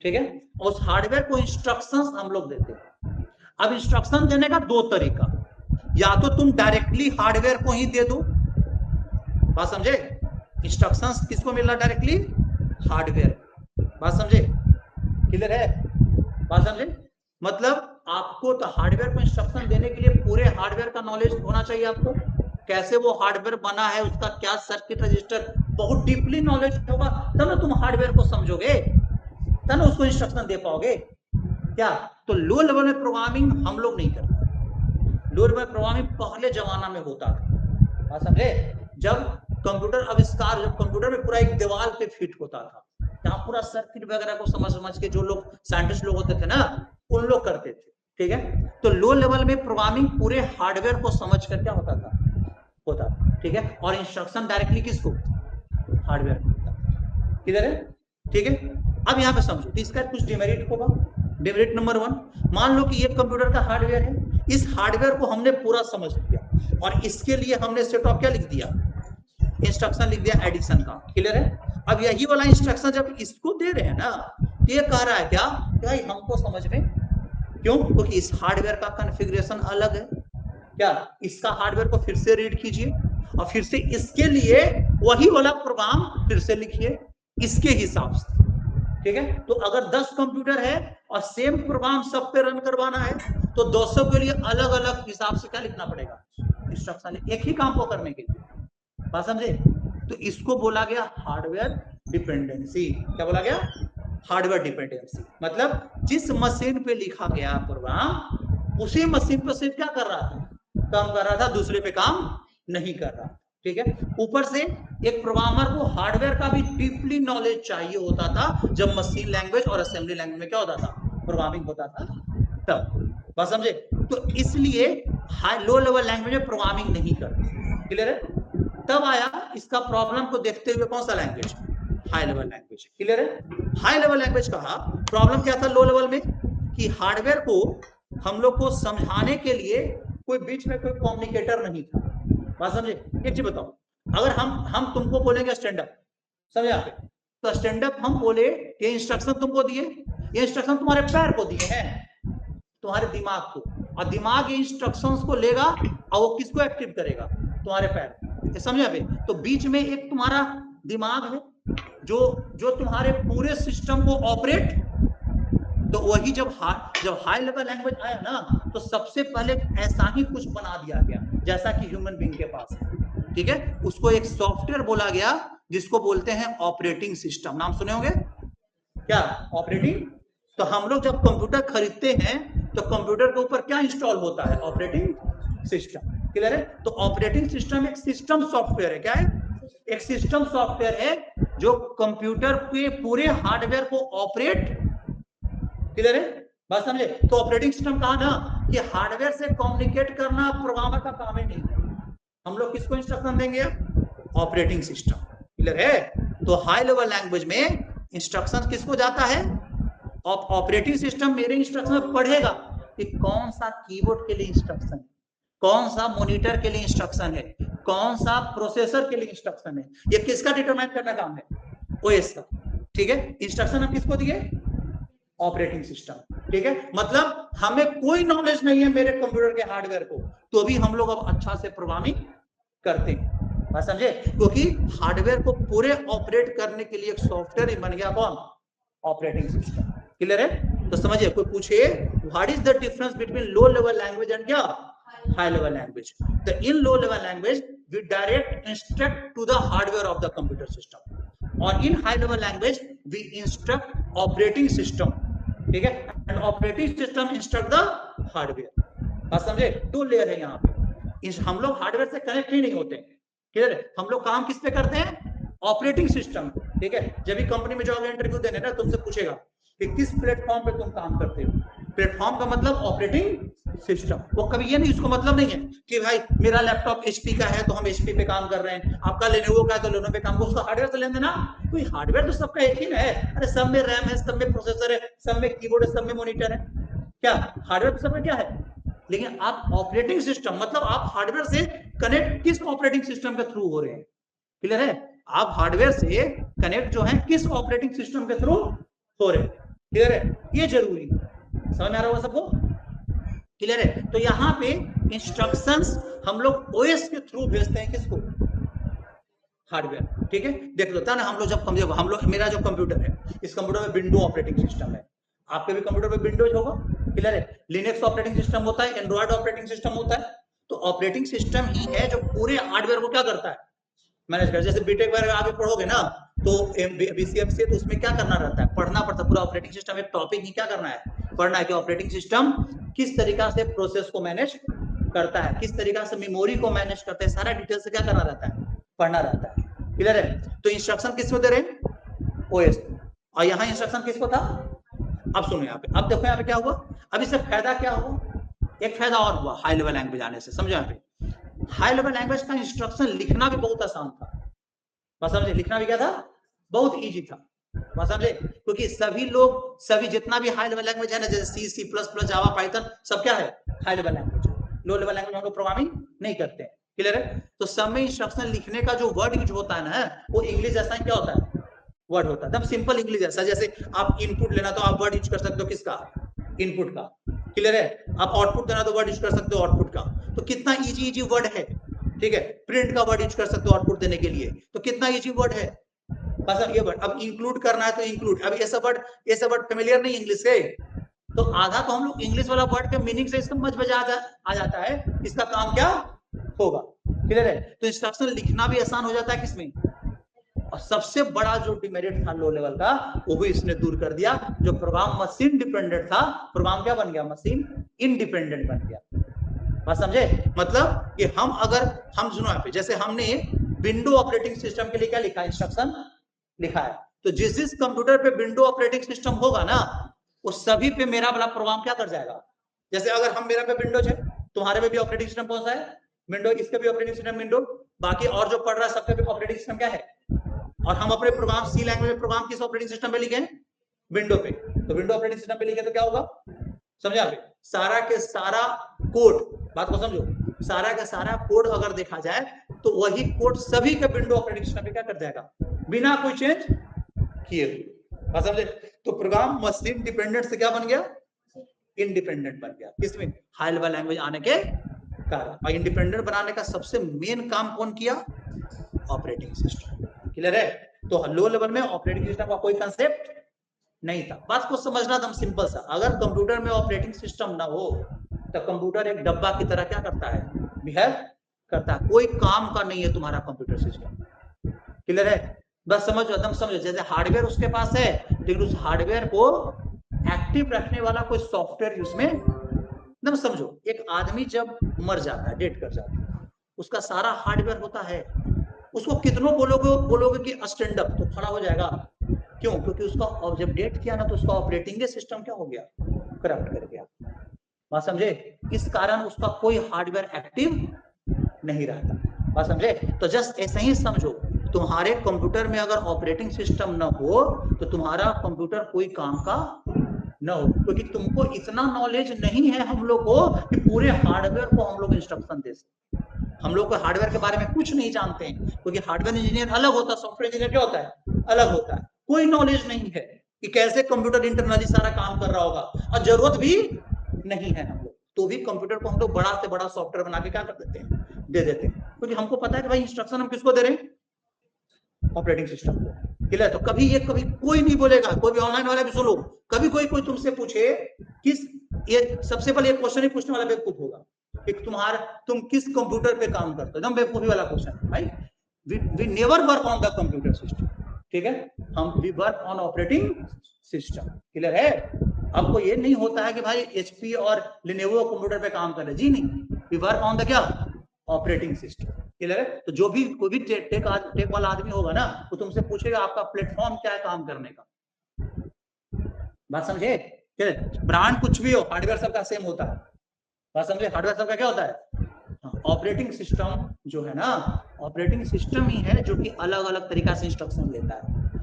ठीक है, उस हार्डवेयर को इंस्ट्रक्शंस हम लोग देते हैं। अब इंस्ट्रक्शन देने का दो तरीका, या तो तुम डायरेक्टली हार्डवेयर को ही दे दो, बात समझे? इंस्ट्रक्शंस किसको मिल रहा है? Directly hardware. बात समझे? क्लियर है? बात समझे? मतलब आपको तो हार्डवेयर को इंस्ट्रक्शन देने के लिए पूरे हार्डवेयर का नॉलेज होना चाहिए आपको, कैसे वो हार्डवेयर बना है, उसका क्या सर्किट रजिस्टर, बहुत डीपली नॉलेज होगा, तब ना तुम हार्डवेयर को समझोगे, तब ना उसको इंस्ट्रक्शन दे पाओगे। क्या? तो लो लेवल में प्रोग्रामिंग हम लोग नहीं करते। लो लेवल प्रोग्रामिंग पहले जमाना में होता था, बात समझे? जब कंप्यूटर आविष्कार, जब कंप्यूटर में पूरा एक दीवार पे फिट होता था, जहां पूरा सर्किट वगैरह को समझ के जो लोग साइंटिस्ट लोग होते थे ना, उन लोग करते थे। ठीक है, तो लो लेवल में प्रोग्रामिंग पूरे हार्डवेयर को समझ कर क्या होता था? ठीक है, और इंस्ट्रक्शन डायरेक्टली किसको? हार्डवेयर को होता था। क्लियर है? ठीक है, अब यहाँ पे समझो, इसका कुछ डिमेरिट होगा। डिमेरिट नंबर 1, मान लो कि ये कंप्यूटर का हार्डवेयर है, इस हार्डवेयर को हमने पूरा समझ लिया और इसके लिए हमने सेट ऑफ क्या लिख दिया? इंस्ट्रक्शन लिख दिया एडिशन का। क्लियर है? अब यही वाला इंस्ट्रक्शन जब इसको दे रहे हैं ना, तो ये कह रहा है क्या? भाई हमको समझ में, क्यों? क्योंकि इस हार्डवेयर का कॉन्फ़िगरेशन अलग है। क्या? इसका हार्डवेयर को फिर से रीड कीजिए और फिर से इसके लिए वही वाला प्रोग्राम फिर से लिखिए इसके हिसाब से। ठीक है, तो अगर 10 कंप्यूटर है और सेम प्रोग्राम सब पे रन करवाना है, तो 200 के लिए अलग अलग हिसाब से क्या लिखना पड़ेगा? इंस्ट्रक्शन, एक ही काम को करने के लिए। बात समझे? तो इसको बोला गया हार्डवेयर डिपेंडेंसी। क्या बोला गया? Hardware dependency. मतलब जिस मशीन पे लिखा गया प्रोग्राम, उसी मशीन पे सिर्फ क्या कर रहा था? काम कर रहा था, दूसरे पे काम नहीं कर रहा। ठीक है, ऊपर से एक प्रोग्रामर को हार्डवेयर का भी डीपली नॉलेज चाहिए होता था, जब मशीन लैंग्वेज और असेंबली लैंग्वेज में क्या होता था? प्रोग्रामिंग होता था तब। बात समझे? तो इसलिए हाई लो लेवल लैंग्वेज में प्रोग्रामिंग नहीं करते। क्लियर है? तब आया इसका प्रॉब्लम को देखते हुए कौन सा language? High level language. Clear है? हाई लेवल लैंग्वेज कहा, प्रॉब्लम क्या था लो लेवल में? कि हार्डवेयर को हम लोग को समझाने के लिए कोई बीच में कोई कम्युनिकेटर नहीं था। बात समझे? एक चीज बताओ, अगर हम तुमको बोलेंगे स्टैंड अप, समझे आप? तो स्टैंड अप हम बोले, ये इंस्ट्रक्शन तुमको दिए, ये इंस्ट्रक्शन तुम्हारे पैर को दिए हैं, तुम्हारे दिमाग को, और दिमाग ये इंस्ट्रक्शंस को लेगा और वो किसको एक्टिव करेगा? तुम्हारे पैर। समझे आप? तो बीच में एक तुम्हारा दिमाग है जो तुम्हारे पूरे सिस्टम को ऑपरेट, तो वही जब हाई लेवल लैंग्वेज आया ना, तो सबसे पहले ऐसा ही कुछ बना दिया गया जैसा कि ह्यूमन बीइंग के पास है। ठीक है, उसको एक सॉफ्टवेयर बोला गया जिसको बोलते हैं ऑपरेटिंग सिस्टम। नाम सुने होंगे क्या? ऑपरेटिंग। तो हम लोग जब कंप्यूटर खरीदते हैं तो कंप्यूटर के ऊपर क्या इंस्टॉल होता है? Operating system. क्लियर है? तो ऑपरेटिंग सिस्टम एक सिस्टम सॉफ्टवेयर है। क्या है? एक सिस्टम सॉफ्टवेयर है जो कंप्यूटर के पूरे हार्डवेयर को ऑपरेट। क्लियर है? बात समझे? तो ऑपरेटिंग सिस्टम कहा ना कि हार्डवेयर से कम्युनिकेट करना प्रोग्रामर का काम ही नहीं है। हम लोग किसको इंस्ट्रक्शन देंगे? Operating system. क्लियर है? तो हाई लेवल लैंग्वेज में इंस्ट्रक्शन किसको जाता है? ऑपरेटिंग सिस्टम मेरे इंस्ट्रक्शन पढ़ेगा कि कौन सा कीबोर्ड के लिए इंस्ट्रक्शन है, कौन सा मॉनिटर के लिए इंस्ट्रक्शन है, कौन सा प्रोसेसर के लिए इंस्ट्रक्शन है। ये किसका डिटरमाइन करना काम है? ओएस का। ठीक है, इंस्ट्रक्शन हम किसको दिए? Operating system. ठीक है, मतलब हमें कोई नॉलेज नहीं है मेरे कंप्यूटर के हार्डवेयर को, तो भी हम लोग अब अच्छा से प्रोग्रामिंग करते हैं। बात समझे? क्योंकि हार्डवेयर को पूरे ऑपरेट करने के लिए एक सॉफ्टवेयर बन गया, कौन? Operating system. क्लियर है? तो समझिए, कोई पूछे what is the difference between low level language and क्या हाई लेवल लैंग्वेज? तो in low level language we direct instruct to the hardware of the computer system, और in high level language we instruct operating system. ठीक है, and operating system instruct the hardware. बात समझे? दो लेयर है यहाँ पे। हम लोग हार्डवेयर से कनेक्ट ही नहीं होते। क्लियर है? हम लोग काम किस पे करते हैं? Operating system. ठीक है, जब भी कंपनी में जाओगे इंटरव्यू देने ना, तुमसे पूछेगा कि किस प्लेटफॉर्म पे तुम काम करते हो। प्लेटफॉर्म का मतलब ऑपरेटिंग सिस्टम। वो कभी ये नहीं, उसको मतलब नहीं है कि भाई मेरा लैपटॉप HP का है तो हम HP पे काम कर रहे हैं, आपका लेनोवो का है तो लेनोवो पे काम, उसका हार्डवेयर से लेन देना। कोई हार्डवेयर तो सबका एक ही है। अरे सब में रैम है, सब में प्रोसेसर है, सब में कीबोर्ड है, सब में मॉनिटर है। क्या हार्डवेयर तो सबका क्या है? लेकिन आप ऑपरेटिंग सिस्टम मतलब आप हार्डवेयर से कनेक्ट किस ऑपरेटिंग सिस्टम के थ्रू हो रहे हैं, क्लियर है? आप हार्डवेयर से कनेक्ट जो है किस ऑपरेटिंग सिस्टम के थ्रू हो रहे हैं, क्लियर है? ये जरूरी है, समझ में आ रहा होगा सबको, क्लियर है? तो यहाँ पे इंस्ट्रक्शंस हम लोग ओएस के थ्रू भेजते हैं, किसको? हार्डवेयर, ठीक है? देख लो ना, हम लोग मेरा जो कंप्यूटर है, इस कंप्यूटर में विंडो ऑपरेटिंग सिस्टम है, आपके भी कंप्यूटर में विंडोज होगा, क्लियर है? लिनक्स ऑपरेटिंग सिस्टम होता है, एंड्रॉइड ऑपरेटिंग सिस्टम होता है, तो ऑपरेटिंग सिस्टम ही है जो पूरे हार्डवेयर को क्या करता है, मैनेज कर। जैसे बीटेक वगैरह आगे पढ़ोगे ना, तो बीसीएमसी, तो उसमें क्या करना रहता है, पढ़ना पड़ता है पूरा ऑपरेटिंग सिस्टम, एक टॉपिक ही क्या करना है, पढ़ना है कि ऑपरेटिंग सिस्टम किस तरीका से प्रोसेस को मैनेज करता है, किस तरीका से मेमोरी को मैनेज करता है, सारा डिटेल से क्या करना रहता है, पढ़ना रहता है, क्लियर है? तो इंस्ट्रक्शन किसको दे रहे हैं, ओएस, और यहाँ इंस्ट्रक्शन किसको था, अब सुनो यहाँ पे, अब देखो यहाँ पे क्या हुआ, अब इससे फायदा क्या हुआ, एक फायदा और हुआ हाई लेवल लैंग्वेज आने से, समझो यहाँ पे, हाई लेवल लैंग्वेज का इंस्ट्रक्शन लिखना भी बहुत आसान था, बात समझे? लिखना भी क्या था, बहुत इजी था, बात समझे? क्योंकि सभी जितना भी हाई लेवल लैंग्वेज है ना, जैसे सी, सी प्लस प्लस, जावा, पाइथन, सब क्या है, हाई लेवल लैंग्वेज। लो लेवल लैंग्वेज हम लोग प्रोग्रामिंग नहीं करते हैं, क्लियर है? तो सब में इंस्ट्रक्शन लिखने का जो वर्ड यूज होता है ना, वो इंग्लिश जैसा क्या होता है, वर्ड होता है, एकदम सिंपल इंग्लिश जैसा। जैसे आप इनपुट लेना तो आप वर्ड यूज कर सकते हो किसका, इनपुट का, क्लियर है? आप आउटपुट देना तो वर्ड यूज कर सकते हो आउटपुट का, तो कितना इजी वर्ड है, ठीक है? प्रिंट का वर्ड यूज कर सकते हो आउटपुट देने के लिए, तो कितना इजी वर्ड है, ये वर्ड। अब इंक्लूड करना है तो इंक्लूड, अब ये सब वर्ड फेमिलियर नहीं इंग्लिश से, तो आधा तो हम लोग इंग्लिश वाला वर्ड के मीनिंग से समझ में आ जाता है, इसका काम क्या होगा, क्लियर है? तो इंस्ट्रक्शन लिखना भी आसान हो जाता है किसमें, और सबसे बड़ा जो डिमेरिट था लो लेवल का, वो भी इसने दूर कर दिया। जो प्रोग्राम मशीन डिपेंडेंट था, प्रोग्राम क्या बन गया, मशीन इंडिपेंडेंट बन गया, बात समझे? मतलब कि हम सुनो यहाँ पे, जैसे हमने विंडो ऑपरेटिंग सिस्टम के लिए क्या लिखा, इंस्ट्रक्शन लिखा है, तो जिस कंप्यूटर पे विंडो ऑपरेटिंग सिस्टम होगा ना, वो सभी पे मेरा वाला प्रोग्राम क्या कर जाएगा। जैसे अगर हम मेरा पे विंडोज है, तुम्हारे पे भी ऑपरेटिंग सिस्टम कौन सा है, विंडो, इसके भी ऑपरेटिंग सिस्टम विंडो, बाकी और जो पढ़ रहा है सबके भी ऑपरेटिंग सिस्टम क्या है, और हम अपने प्रोग्राम सी लैंग्वेज में प्रोग्राम किस ऑपरेटिंग सिस्टम पे लिखे हैं, विंडो पे, तो विंडो ऑपरेटिंग सिस्टम पे लिखे तो क्या होगा, समझा पे, सारा के सारा कोड, बात को समझो, सारा का सारा कोड अगर देखा जाए तो वही कोड सभी के विंडो ऑपरेटिंग सिस्टम पे क्या कर जाएगा, बिना कोई चेंज किए, बात समझे? तो प्रोग्राम मशीन डिपेंडेंट से क्या बन गया, इंडिपेंडेंट बन गया, किसमें, हाई लेवल लैंग्वेज आने के कारण। और इंडिपेंडेंट बनाने का सबसे मेन काम कौन किया, ऑपरेटिंग सिस्टम, क्लियर है? तो लो लेवल में ऑपरेटिंग सिस्टम का कोई कंसेप्ट नहीं था। बात को समझना एकदम सिंपल सा, अगर कंप्यूटर में ऑपरेटिंग सिस्टम ना हो तो कंप्यूटर एक डब्बा की तरह क्या करता है, बिहेव करता है, कोई काम का नहीं है तुम्हारा कंप्यूटर सिस्टम, क्लियर है? बस समझो, एकदम समझो, जैसे हार्डवेयर उसके पास है, लेकिन उस हार्डवेयर को एक्टिव रखने वाला कोई सॉफ्टवेयर उसमें, एकदम समझो, एक आदमी जब मर जाता है, डेड कर जाता है, उसका सारा हार्डवेयर होता है, उसको कितनों बोलोगे कि स्टैंड अप, तो खड़ा हो जाएगा, क्यों? क्योंकि उसका जब डेट किया ना, तो उसका ऑपरेटिंग सिस्टम क्या हो गया, करप्ट कर गया, बात समझे? इस कारण उसका कोई हार्डवेयर एक्टिव नहीं रहता, बात समझे? तो जस्ट ऐसे ही समझो, तुम्हारे कंप्यूटर में अगर ऑपरेटिंग सिस्टम न हो तो तुम्हारा कंप्यूटर कोई काम का न हो, क्योंकि तुमको इतना नॉलेज नहीं है हम लोग को कि पूरे हार्डवेयर को हम लोग इंस्ट्रक्शन दे सके। हम लोग को हार्डवेयर के बारे में कुछ नहीं जानते हैं, क्योंकि हार्डवेयर इंजीनियर अलग होता है, सॉफ्टवेयर इंजीनियर क्या होता है, अलग होता है। कोई नॉलेज नहीं है कि कैसे कंप्यूटर इंटरनली सारा काम कर रहा होगा, और जरूरत भी नहीं है हम लोग, तो भी कंप्यूटर को हम लोग बड़ा से बड़ा सॉफ्टवेयर बना के क्या कर देते हैं, दे देते हैं, क्योंकि हमको पता है कि भाई इंस्ट्रक्शन हम किसको दे रहे हैं, ऑपरेटिंग सिस्टम को, क्लियर? तो कभी कोई नहीं बोलेगा, कोई भी ऑनलाइन वाला भी सुनो, कभी कोई तुमसे पूछे किस, ये सबसे पहले क्वेश्चन ही पूछने वाला बेवकूफ होगा कि तुम किस कंप्यूटर पे काम करते हो, एकदम बेवकूफी वाला क्वेश्चन भाई। We never work on the computer system, ठीक है? हम we work on operating system, clear है? आपको ये नहीं होता है कि भाई एचपी और लिनोवो कंप्यूटर पे काम कर रहे, जी नहीं, वी वर्क ऑन द क्या, ऑपरेटिंग सिस्टम, क्लियर है? तो जो भी कोई भी टेक वाला आदमी होगा ना, वो तुमसे पूछेगा आपका प्लेटफॉर्म क्या है काम करने का, बात समझे? ब्रांड कुछ भी हो, हार्डवेयर सबका सेम होता है, बात समझे? हार्डवेयर सबका क्या होता है, ऑपरेटिंग सिस्टम जो है ना, ऑपरेटिंग सिस्टम ही है जो कि अलग अलग तरीका से इंस्ट्रक्शन लेता है,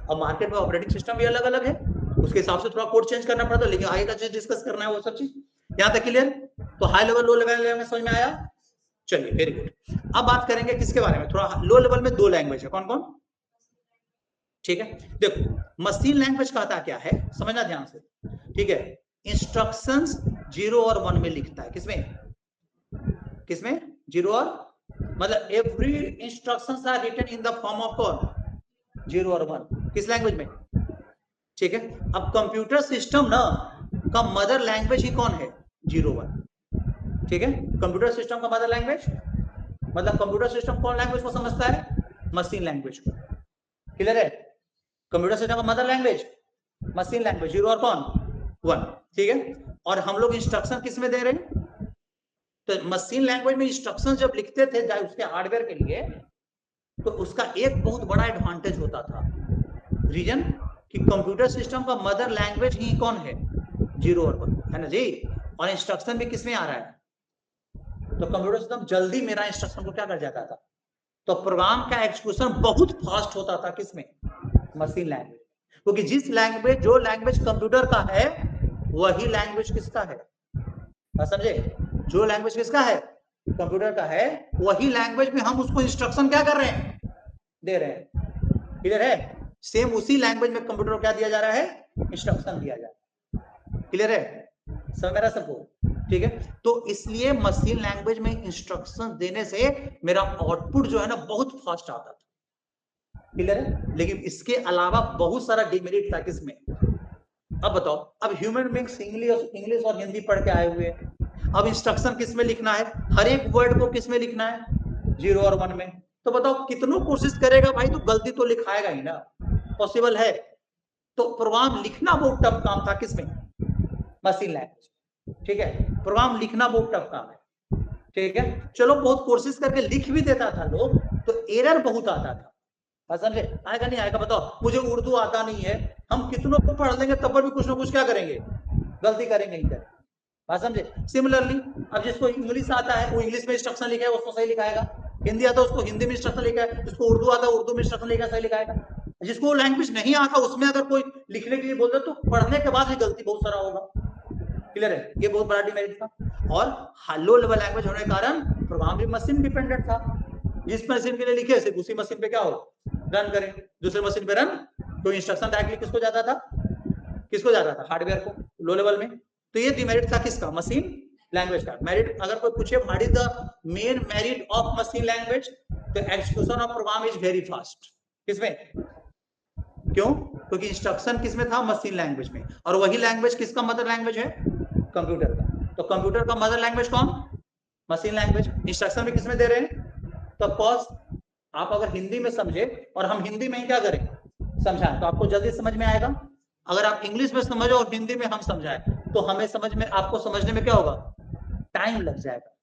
और मार्केट में ऑपरेटिंग सिस्टम भी अलग अलग है, उसके हिसाब से थोड़ा कोड चेंज करना पड़ता है, लेकिन आगे का चीज डिस्कस करना है वो सब चीज। यहां तक क्लियर? तो हाई लेवल लो लेवल में समझ में आया? चलिए वेरी गुड। अब बात करेंगे किसके बारे में, थोड़ा लो लेवल में दो लैंग्वेज है, कौन कौन? ठीक है, देखो मशीन लैंग्वेज कहता क्या है, समझना ध्यान से, ठीक है। इंस्ट्रक्शंस 0 और 1 में लिखता है, किसमें किसमें 0 और, मतलब every instructions are written in the form of कौन 0 और 1, किस लैंग्वेज में? ठीक है। अब कंप्यूटर सिस्टम ना का मदर लैंग्वेज ही कौन है 0 1, ठीक है। कंप्यूटर सिस्टम का मदर लैंग्वेज मतलब कंप्यूटर सिस्टम कौन लैंग्वेज को समझता है? मशीन लैंग्वेज को, क्लियर है? कंप्यूटर सिस्टम का मदर लैंग्वेज मशीन लैंग्वेज 0 और कौन 1, ठीक है। और हम लोग इंस्ट्रक्शन किस में दे रहे हैं? तो मशीन लैंग्वेज में इंस्ट्रक्शन जब लिखते थे उसके हार्डवेयर के लिए, तो उसका एक बहुत बड़ा एडवांटेज होता था, रीजन कि कंप्यूटर सिस्टम का मदर लैंग्वेज ही कौन है 0 और 1, है ना जी। और इंस्ट्रक्शन भी किसमें आ रहा है, तो कंप्यूटर सिस्टम जल्दी मेरा इंस्ट्रक्शन को क्या कर जाता था, तो प्रोग्राम का एग्जीक्यूशन बहुत फास्ट होता था, किसमें? Machine language. क्योंकि जिस लैंग्वेज जो लैंग्वेज कंप्यूटर का है वही लैंग्वेज किसका है, समझे? जो लैंग्वेज किसका है कंप्यूटर का है, वही लैंग्वेज में हम उसको इंस्ट्रक्शन क्या कर रहे हैं दे रहे हैं, क्लियर है? सेम उसी लैंग्वेज में कंप्यूटर को क्या दिया जा रहा है इंस्ट्रक्शन दिया जा रहा है, क्लियर है? समझ मेरा सबको, ठीक है। तो इसलिए मशीन लैंग्वेज में इंस्ट्रक्शन देने से मेरा आउटपुट जो है ना बहुत फास्ट आता था, क्लियर है? लेकिन इसके अलावा बहुत सारा डिमेरिट था, किसमें? अब बताओ, अब ह्यूमन बींग्स इंग्लिश और हिंदी पढ़ के आए हुए हैं, अब इंस्ट्रक्शन किस में लिखना है, हर एक वर्ड को किस में लिखना है 0 और 1 में, तो बताओ कितनों कोशिश करेगा भाई, तो गलती तो लिखाएगा ही ना, पॉसिबल है? तो प्रोग्राम लिखना बहुत टफ काम था, किसमें? मशीन लैंग्वेज, ठीक है। प्रोग्राम लिखना बहुत टफ काम है, ठीक है। चलो बहुत कोशिश करके लिख भी देता था लोग, तो एरर बहुत आता था, समझे? आएगा नहीं आएगा बताओ, मुझे उर्दू आता नहीं है, हम कितनों को पढ़ लेंगे तब पर भी कुछ ना कुछ क्या करेंगे, गलती करेंगे ही करेंगे, बात समझे? सिमिलरली अब जिसको इंग्लिश आता है वो इंग्लिश में इंस्ट्रक्शन लिखा है उसको सही लिखाएगा, हिंदी आता है उसको हिंदी में इंस्ट्रक्शन लिखा है, जिसको उर्दू आता है उर्दू में इंस्ट्रक्शन लिखा सही लिखाएगा। जिसको लैंग्वेज नहीं आता उसमें अगर कोई लिखने के लिए बोल दे तो पढ़ने के बाद भी गलती बहुत सारा होगा, क्लियर है? ये बहुत बड़ा डिमेरिट था। और लो लेवल लैंग्वेज होने के कारण प्रोग्राम भी मशीन डिपेंडेंट था, जिस मशीन के लिए लिखे सिर्फ उसी मशीन पे क्या हो रन करें, दूसरे मशीन पे रन, तो इंस्ट्रक्शन डायरेक्टली किसको जाता था, किसको जाता था हार्डवेयर को, लो लेवल में। तो ये डिमेरिट था किसका, मशीन लैंग्वेज का। मेरिट अगर कोई पूछे what is the main merit of machine language, तो execution of program is very fast, किसमें? क्यों? क्योंकि इंस्ट्रक्शन किसमें था मशीन लैंग्वेज में, और वही लैंग्वेज किसका मदर लैंग्वेज है कंप्यूटर का, तो कंप्यूटर का मदर लैंग्वेज कौन मशीन लैंग्वेज, इंस्ट्रक्शन भी किसमें दे रहे हैं, तो ऑफकोर्स आप अगर हिंदी में समझे और हम हिंदी में ही क्या करें समझाएं तो आपको जल्दी समझ में आएगा, अगर आप इंग्लिश में समझो और हिंदी में हम समझाएं तो हमें समझ में आपको समझने में क्या होगा टाइम लग जाएगा,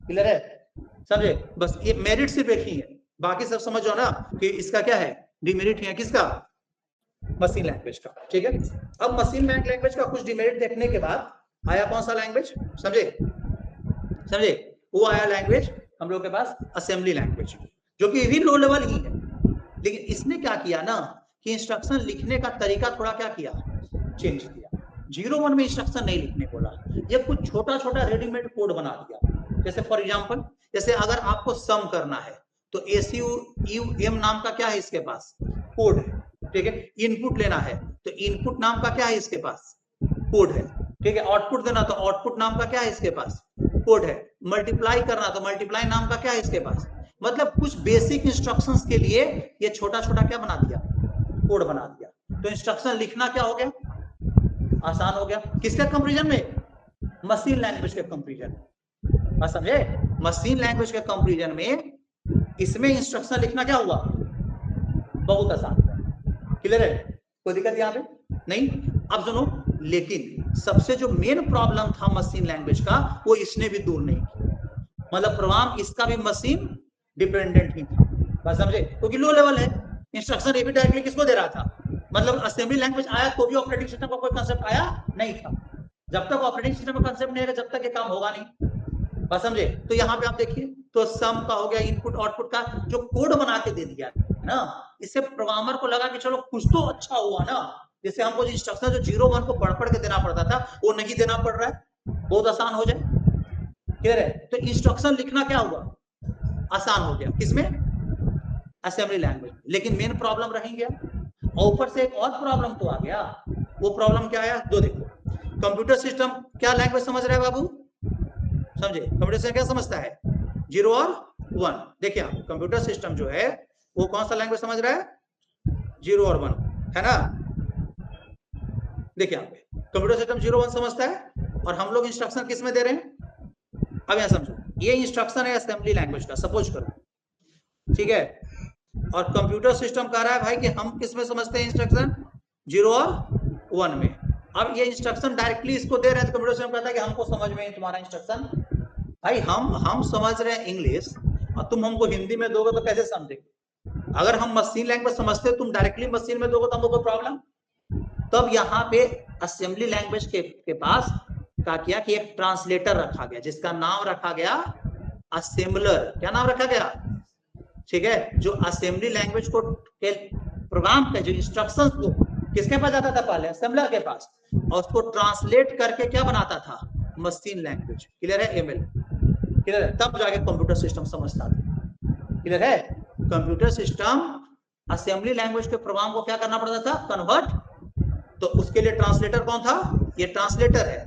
क्लियर है? समझे? बस ये मेरिट सिर्फ एक ही है, बाकी सब समझो ना कि इसका क्या है डिमेरिट है, किसका मशीन लैंग्वेज का, ठीक है। अब मशीन लैंग्वेज का कुछ डिमेरिट देखने के बाद आया कौन सा लैंग्वेज, समझे वो आया लैंग्वेज हम लोग के पास असेंबली लैंग्वेज, जो कि भी लो लेवल ही है, लेकिन इसने क्या किया ना कि इंस्ट्रक्शन लिखने का तरीका थोड़ा क्या किया चेंज किया, 0-1 में इंस्ट्रक्शन नहीं लिखने बोला, ये कुछ छोटा छोटा रेडीमेड कोड बना दिया। जैसे फॉर एग्जांपल, जैसे अगर आपको सम करना है तो ACUM नाम का क्या है इसके पास कोड है, ठीक है। इनपुट लेना है तो इनपुट नाम का क्या है इसके पास कोड है, ठीक है। आउटपुट देना तो आउटपुट नाम का क्या है इसके पास कोड है। मल्टीप्लाई करना तो मल्टीप्लाई नाम का क्या है इसके पास, मतलब कुछ बेसिक इंस्ट्रक्शंस के लिए ये छोटा छोटा क्या बना दिया कोड बना दिया, तो इंस्ट्रक्शन लिखना क्या हो गया आसान हो गया, किसके कंपैरिजन में मशीन लैंग्वेज के कंपैरिजन में, समझे? मशीन लैंग्वेज के कंपैरिजन में इसमें इंस्ट्रक्शन लिखना क्या हुआ बहुत आसान हुआ, क्लियर है? कोई दिक्कत यहाँ पे नहीं। अब सुनो, लेकिन सबसे जो मेन प्रॉब्लम था मशीन लैंग्वेज का वो इसने भी दूर नहीं किया, मतलब प्रोग्राम इसका भी मशीन डिपेंडेंट ही था, बात समझे? क्योंकि लो लेवल है, इंस्ट्रक्शन ये भी डायरेक्टली किसको दे रहा था, मतलब असेंबली लैंग्वेज आया तो भी ऑपरेटिंग सिस्टम का कोई कांसेप्ट आया नहीं था, जब तक ऑपरेटिंग सिस्टम का कांसेप्ट नहीं आएगा जब तक ये काम होगा नहीं, बात समझे? तो यहाँ पे आप देखिए तो सम का हो गया, इनपुट आउटपुट का जो कोड बना के दे दिया ना, इससे प्रोग्रामर को लगा कि चलो कुछ तो अच्छा हुआ ना, जैसे हमको इंस्ट्रक्शन जो 0-1 को पढ़ के देना पड़ता था वो नहीं देना पड़ रहा है, बहुत आसान हो जाए, क्लियर है। तो इंस्ट्रक्शन लिखना क्या हुआ, आसान हो गया, किसमें, असेंबली लैंग्वेज। लेकिन मेन प्रॉब्लम रह गया, और ऊपर से एक और प्रॉब्लम तो आ गया। वो प्रॉब्लम क्या है, दो देखो, कंप्यूटर सिस्टम क्या लैंग्वेज समझ रहा है बाबू, समझे, कंप्यूटर सिस्टम क्या समझता है, 0 और 1। देखिए आप, कंप्यूटर सिस्टम जो है वो कौन सा लैंग्वेज समझ रहा है, 0 और 1, है ना। देखिए आप, कंप्यूटर सिस्टम 0 1 समझता है, और हम लोग इंस्ट्रक्शन किस में दे रहे हैं। अब यहां समझो, ये इंस्ट्रक्शन है असेंबली लैंग्वेज का, सपोज करो, ठीक है। और कंप्यूटर सिस्टम कह रहा है भाई कि हम किस में समझते हैं इंस्ट्रक्शन, 0 और 1 में। अब ये इंस्ट्रक्शन डायरेक्टली इसको दे रहे हैं, तो कंप्यूटर सिस्टम कहता है कि हमको समझ में तुम्हारा इंस्ट्रक्शन, भाई हम समझ रहे हैं इंग्लिश, और तुम हमको हिंदी में दोगे तो कैसे समझेंगे। अगर हम मशीन लैंग्वेज समझते, तुम डायरेक्टली मशीन में दोगे तो हमको कोई प्रॉब्लम। तब यहाँ पे असेंबली लैंग्वेज के पास क्या किया कि एक ट्रांसलेटर रखा गया, जिसका नाम रखा गया असेंबलर। क्या नाम रखा गया, ठीक है। जो असेंबली लैंग्वेज को प्रोग्राम के जो इंस्ट्रक्शंस को किसके पास जाता था, पहले असेंबलर के पास, और उसको ट्रांसलेट करके क्या बनाता था, मशीन लैंग्वेज, क्लियर है, एमएल, क्लियर है। तब जाके कंप्यूटर सिस्टम समझता था, क्लियर है। कंप्यूटर सिस्टम असेंबली लैंग्वेज के प्रोग्राम को क्या करना पड़ता था, कन्वर्ट। तो उसके लिए ट्रांसलेटर कौन था, ये ट्रांसलेटर है,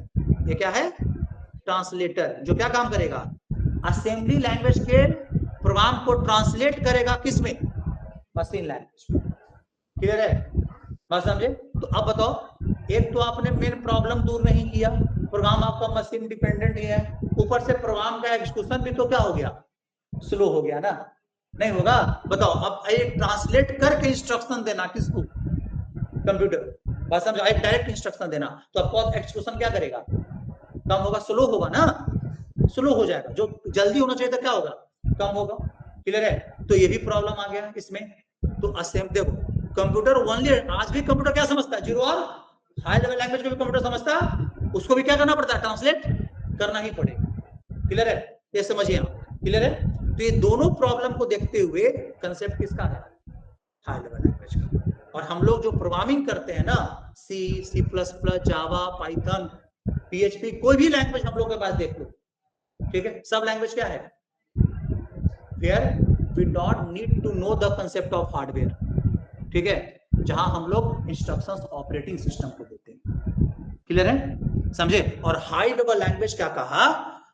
ये क्या है, ट्रांसलेटर, जो क्या काम करेगा, असेंबली लैंग्वेज के प्रोग्राम को ट्रांसलेट करेगा, किसमें, मशीन लैंग्वेज, क्लियर है, बात समझे। तो अब बताओ, एक तो आपने मेन प्रॉब्लम दूर नहीं किया, प्रोग्राम आपका मशीन डिपेंडेंट ही है, ऊपर से प्रोग्राम का एग्जीक्यूशन भी तो क्या हो गया, स्लो हो गया ना, नहीं होगा। बताओ, अब एक ट्रांसलेट करके इंस्ट्रक्शन देना किसको, कंप्यूटर, बात समझो, एक डायरेक्ट इंस्ट्रक्शन देना, तो आपको एग्जीक्यूशन क्या करेगा, कम होगा, स्लो होगा ना, स्लो हो जाएगा। जो जल्दी होना चाहिए था क्या होगा, कम होगा, क्लियर है। तो ये भी प्रॉब्लम आ गया इसमें। तो असेंबली देखो, कंप्यूटर ओनली, आज भी कंप्यूटर क्या समझता है, 0 और हाई लेवल लैंग्वेज को भी कंप्यूटर समझता है, उसको भी क्या करना पड़ता है, ट्रांसलेट करना ही पड़ेगा, क्लियर है, ये समझिए आप, क्लियर है। तो ये दोनों प्रॉब्लम को देखते हुए कंसेप्ट किसका है, हाई लेवल लैंग्वेज का। और हम लोग जो प्रोग्रामिंग करते हैं ना, सी, सी प्लस प्लस, जावा, पाइथन, पीएचपी, कोई भी लैंग्वेज हम लोग के पास देख लो, ठीक है, सब लैंग्वेज क्या है, where we don't need to know the concept of hardware, ठीक है, जहां हम लोग इंस्ट्रक्शंस ऑपरेटिंग सिस्टम को देते हैं, क्लियर है, समझे। और हाई लेवल लैंग्वेज क्या कहा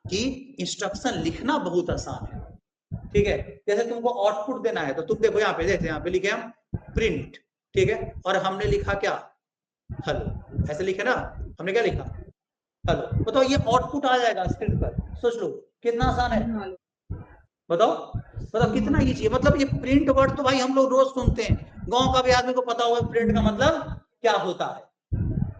कि इंस्ट्रक्शन लिखना बहुत आसान है, ठीक है। जैसे तुमको आउटपुट देना है, तो तुम देखो यहाँ पे, देखते यहाँ पे लिखे हम प्रिंट, ठीक है, और हमने लिखा क्या, हेलो, ऐसे लिखे ना, हमने क्या लिखा, हेलो। बताओ, ये आउटपुट आ जाएगा स्क्रीन पर, सोच लो कितना आसान है, बताओ बताओ कितना इजी है। मतलब ये प्रिंट वर्ड तो भाई हम लोग रोज सुनते हैं, गांव का भी आदमी को पता होगा प्रिंट का मतलब क्या होता है,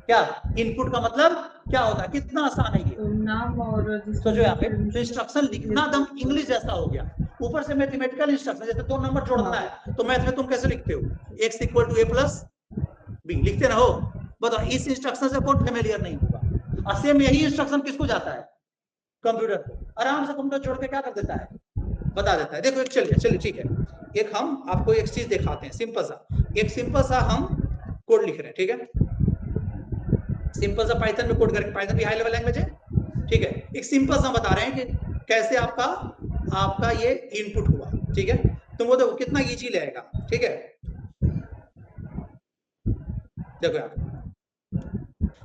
क्या इनपुट का मतलब क्या होता है, कितना आसान है ये, नाम और सोचो यहाँ पे। तो इंस्ट्रक्शन लिखना दम इंग्लिश जैसा हो गया, ऊपर से मैथमेटिकल इंस्ट्रक्शन, जैसे 2 नंबर जोड़ना है, तो मैथ में तुम कैसे लिखते हो, x = a + b, लिखते ना हो। बताओ, इस इंस्ट्रक्शन से कौन फेमिलियर नहीं होगा। और सेम यही इंस्ट्रक्शन किसको जाता है, कंप्यूटर को, आराम से कंप्यूटर जोड़ के क्या कर देता है, बता देता है। देखो, एक चलिए ठीक है, एक हम आपको एक चीज दिखाते हैं, सिंपल सा हम कोड लिख रहे हैं, ठीक है, सिंपल सा पाइथन में कोड करके, पाइथन भी हाई लेवल लैंग्वेज है, ठीक है। एक सिंपल सा बता रहे हैं कि कैसे आपका ये इनपुट हुआ, ठीक है। तो वो देखो कितना इजी लगेगा, ठीक है। देखो यहाँ,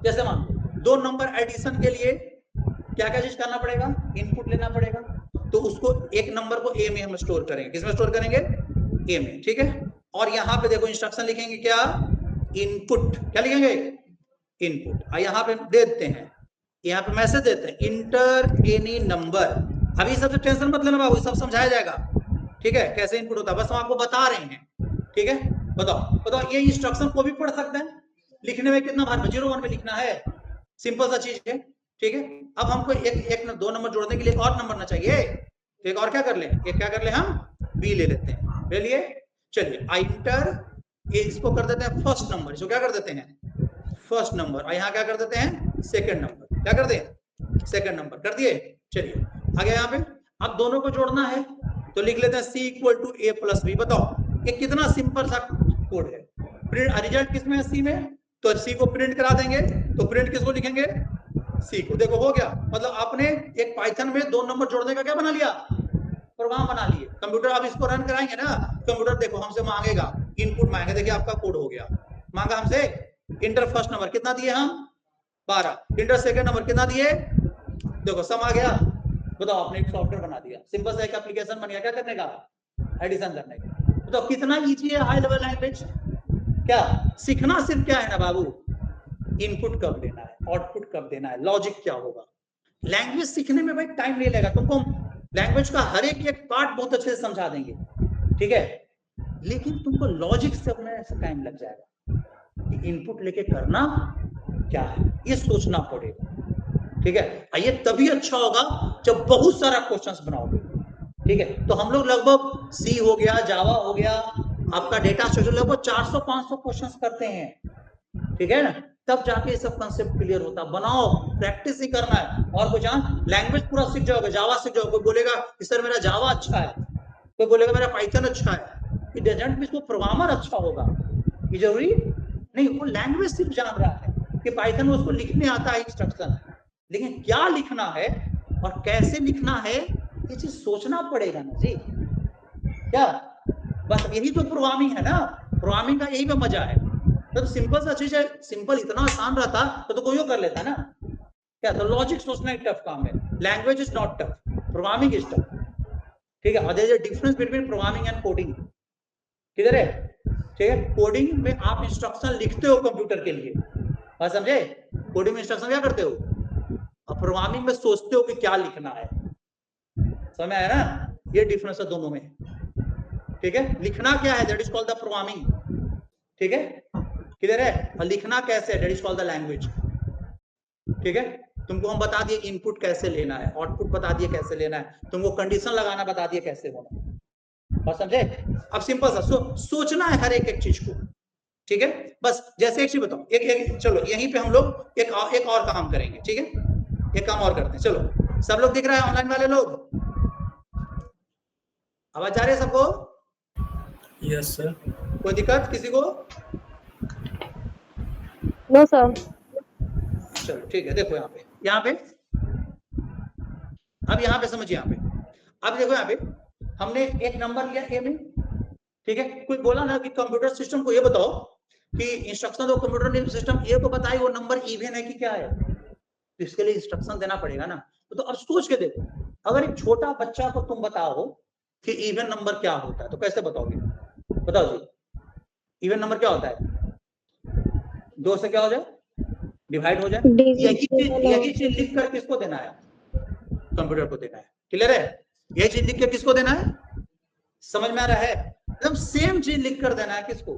जैसे मान लो 2 नंबर एडिशन के लिए क्या क्या चीज करना पड़ेगा, इनपुट लेना पड़ेगा, तो उसको एक नंबर को ए में हम स्टोर करेंगे, किसमें स्टोर करेंगे, ए में, ठीक है। और यहाँ पे देखो इंस्ट्रक्शन लिखेंगे क्या, इनपुट, क्या लिखेंगे, इनपुट। और यहाँ पे दे देते हैं, यहाँ पे मैसेज देते हैं, इंटर एनी नंबर। अभी सबसे टेंशन मत लेना बाबू, सब समझाया जाएगा, ठीक है, कैसे इनपुट होता है, बस हम आपको बता रहे हैं, ठीक है। बताओ ये इंस्ट्रक्शन को भी पढ़ सकते हैं, लिखने में कितना भार में, 0 1 में लिखना है, सिंपल सा चीज है, ठीक है। अब हमको एक 2 नंबर जोड़ने के लिए और नंबर ना चाहिए, तो एक और क्या कर ले, हम बी ले लेते हैं, ले लिए, चलिए इंटर, इसको कर देते हैं फर्स्ट नंबर, इसको क्या कर देते हैं, फर्स्ट नंबर, और यहाँ क्या कर देते हैं, सेकंड नंबर, क्या कर दें, सेकंड नंबर कर दिए। चलिए आगे, यहाँ पे अब दोनों को जोड़ना है, तो लिख लेते हैं c = a + b। बताओ ये कितना सिंपल सा कोड है, प्रिंट रिजल्ट किसमें है, सी में, तो सी को प्रिंट करा देंगे, तो प्रिंट किसको लिखेंगे, सीखो। देखो हो गया, मतलब आपने एक पाइथन में 2 नंबर जोड़ने का क्या बना लिया, प्रोग्राम बना लिए। कंप्यूटर आप इसको रन कराएंगे ना, कंप्यूटर देखो हमसे मांगेगा, इनपुट मांगेगा, देखिए आपका कोड हो गया, मांगा हमसे इंटर फर्स्ट नंबर कितना दिए हम 12, इंटर सेकंड नंबर कितना दिए, देखो सम आ गया। बताओ आपने एक सॉफ्टवेयर बना दिया, सिंपल सा एक एप्लीकेशन बन गया, क्या करने का, एडिशन करने का। बताओ कितना इजी है हाई लेवल लैंग्वेज। क्या सीखना सिर्फ क्या है ना बाबू, इनपुट कब देना है, आउटपुट कब देना है, लॉजिक क्या होगा। लैंग्वेज सीखने में भाई टाइम नहीं लगेगा, तुमको लैंग्वेज का हर एक पार्ट बहुत अच्छे से समझा देंगे, ठीक है, लेकिन तुमको लॉजिक समझने से टाइम लग जाएगा कि इनपुट लेके करना क्या है, ये सोचना पड़ेगा, ठीक है। ये तभी अच्छा होगा जब बहुत सारा क्वेश्चंस बनाओगे, ठीक है। तो हम लोग लगभग सी हो गया, जावा हो गया, आपका डेटा स्ट्रक्चर लगभग 400-500 क्वेश्चंस करते हैं, ठीक है ना, तब जाके सब कंसेप्ट क्लियर होता। बनाओ, प्रैक्टिस ही करना है, और कुछ लैंग्वेज पूरा सीख जाओगे, जावा सीख जाओगे। कोई बोलेगा कि सर मेरा जावा अच्छा है, कोई बोलेगा मेरा पाइथन अच्छा है, इट डजंट मीन प्रोग्रामर अच्छा होगा, ये जरूरी नहीं। वो लैंग्वेज सिर्फ जान रहा है कि पाइथन में उसको लिखने आता है इंस्ट्रक्शन, लेकिन क्या लिखना है और कैसे लिखना है ये चीज सोचना पड़ेगा ना जी। क्या बस यही तो प्रोग्रामिंग है ना, प्रोग्रामिंग का यही पे मजा है। तो सिंपल सा चीज है, सिंपल इतना आसान रहता तो कोई कर लेता ना। क्या तो लॉजिक सोचना एक टफ काम है, language is not tough, programming is tough, ठीक है। और there is a difference between programming and coding, किधर है, ठीक है। कोडिंग में आप इंस्ट्रक्शन लिखते हो कंप्यूटर के लिए, बात समझे, कोडिंग में इंस्ट्रक्शन क्या करते हो, और प्रोग्रामिंग में सोचते हो कि क्या लिखना है, समझ में आया ना, ये डिफरेंस है दोनों में, ठीक है। लिखना क्या है, that is called the programming, ठीक है, किधर है, और लिखना कैसे है, that is called the language, ठीक है। तुमको हम बता दिए इनपुट कैसे लेना है, आउटपुट बता दिए कैसे लेना है, तुमको कंडीशन लगाना बता दिए कैसे होना, बस समझे। अब सिंपल सा सोचना है हर एक चीज को, ठीक है। बस जैसे एक चीज बताओ, एक चलो यहीं पे हम लोग एक और काम करेंगे, ठीक है, एक काम और करते हैं। चलो सब लोग दिख रहा है, ऑनलाइन वाले लोग, आवाज आ रही है सबको, यस सर। कोई दिक्कत किसी को, नो सर। चलो ठीक है। देखो यहाँ पे अब यहाँ पे समझिए, यहाँ पे अब देखो, यहाँ पे हमने एक नंबर लिया ए में, ठीक है। कोई बोला ना कि कंप्यूटर सिस्टम को ये बताओ कि इंस्ट्रक्शन दो कंप्यूटर सिस्टम ए को बताए वो नंबर इवन है कि क्या है, तो इसके लिए इंस्ट्रक्शन देना पड़ेगा ना। तो अब सोच के देखो, अगर एक छोटा बच्चा को तुम बताओ कि इवन नंबर क्या होता है तो कैसे बताओगे, बताओ जी, इवन नंबर क्या होता है, 2 से क्या हो जाए, डिवाइड हो जाए। यही चीज लिख कर किसको देना है, कंप्यूटर को देना है, क्लियर है। यही चीज लिख कर किसको देना है, समझ में आ रहा है, एकदम सेम चीज लिख कर देना है किसको,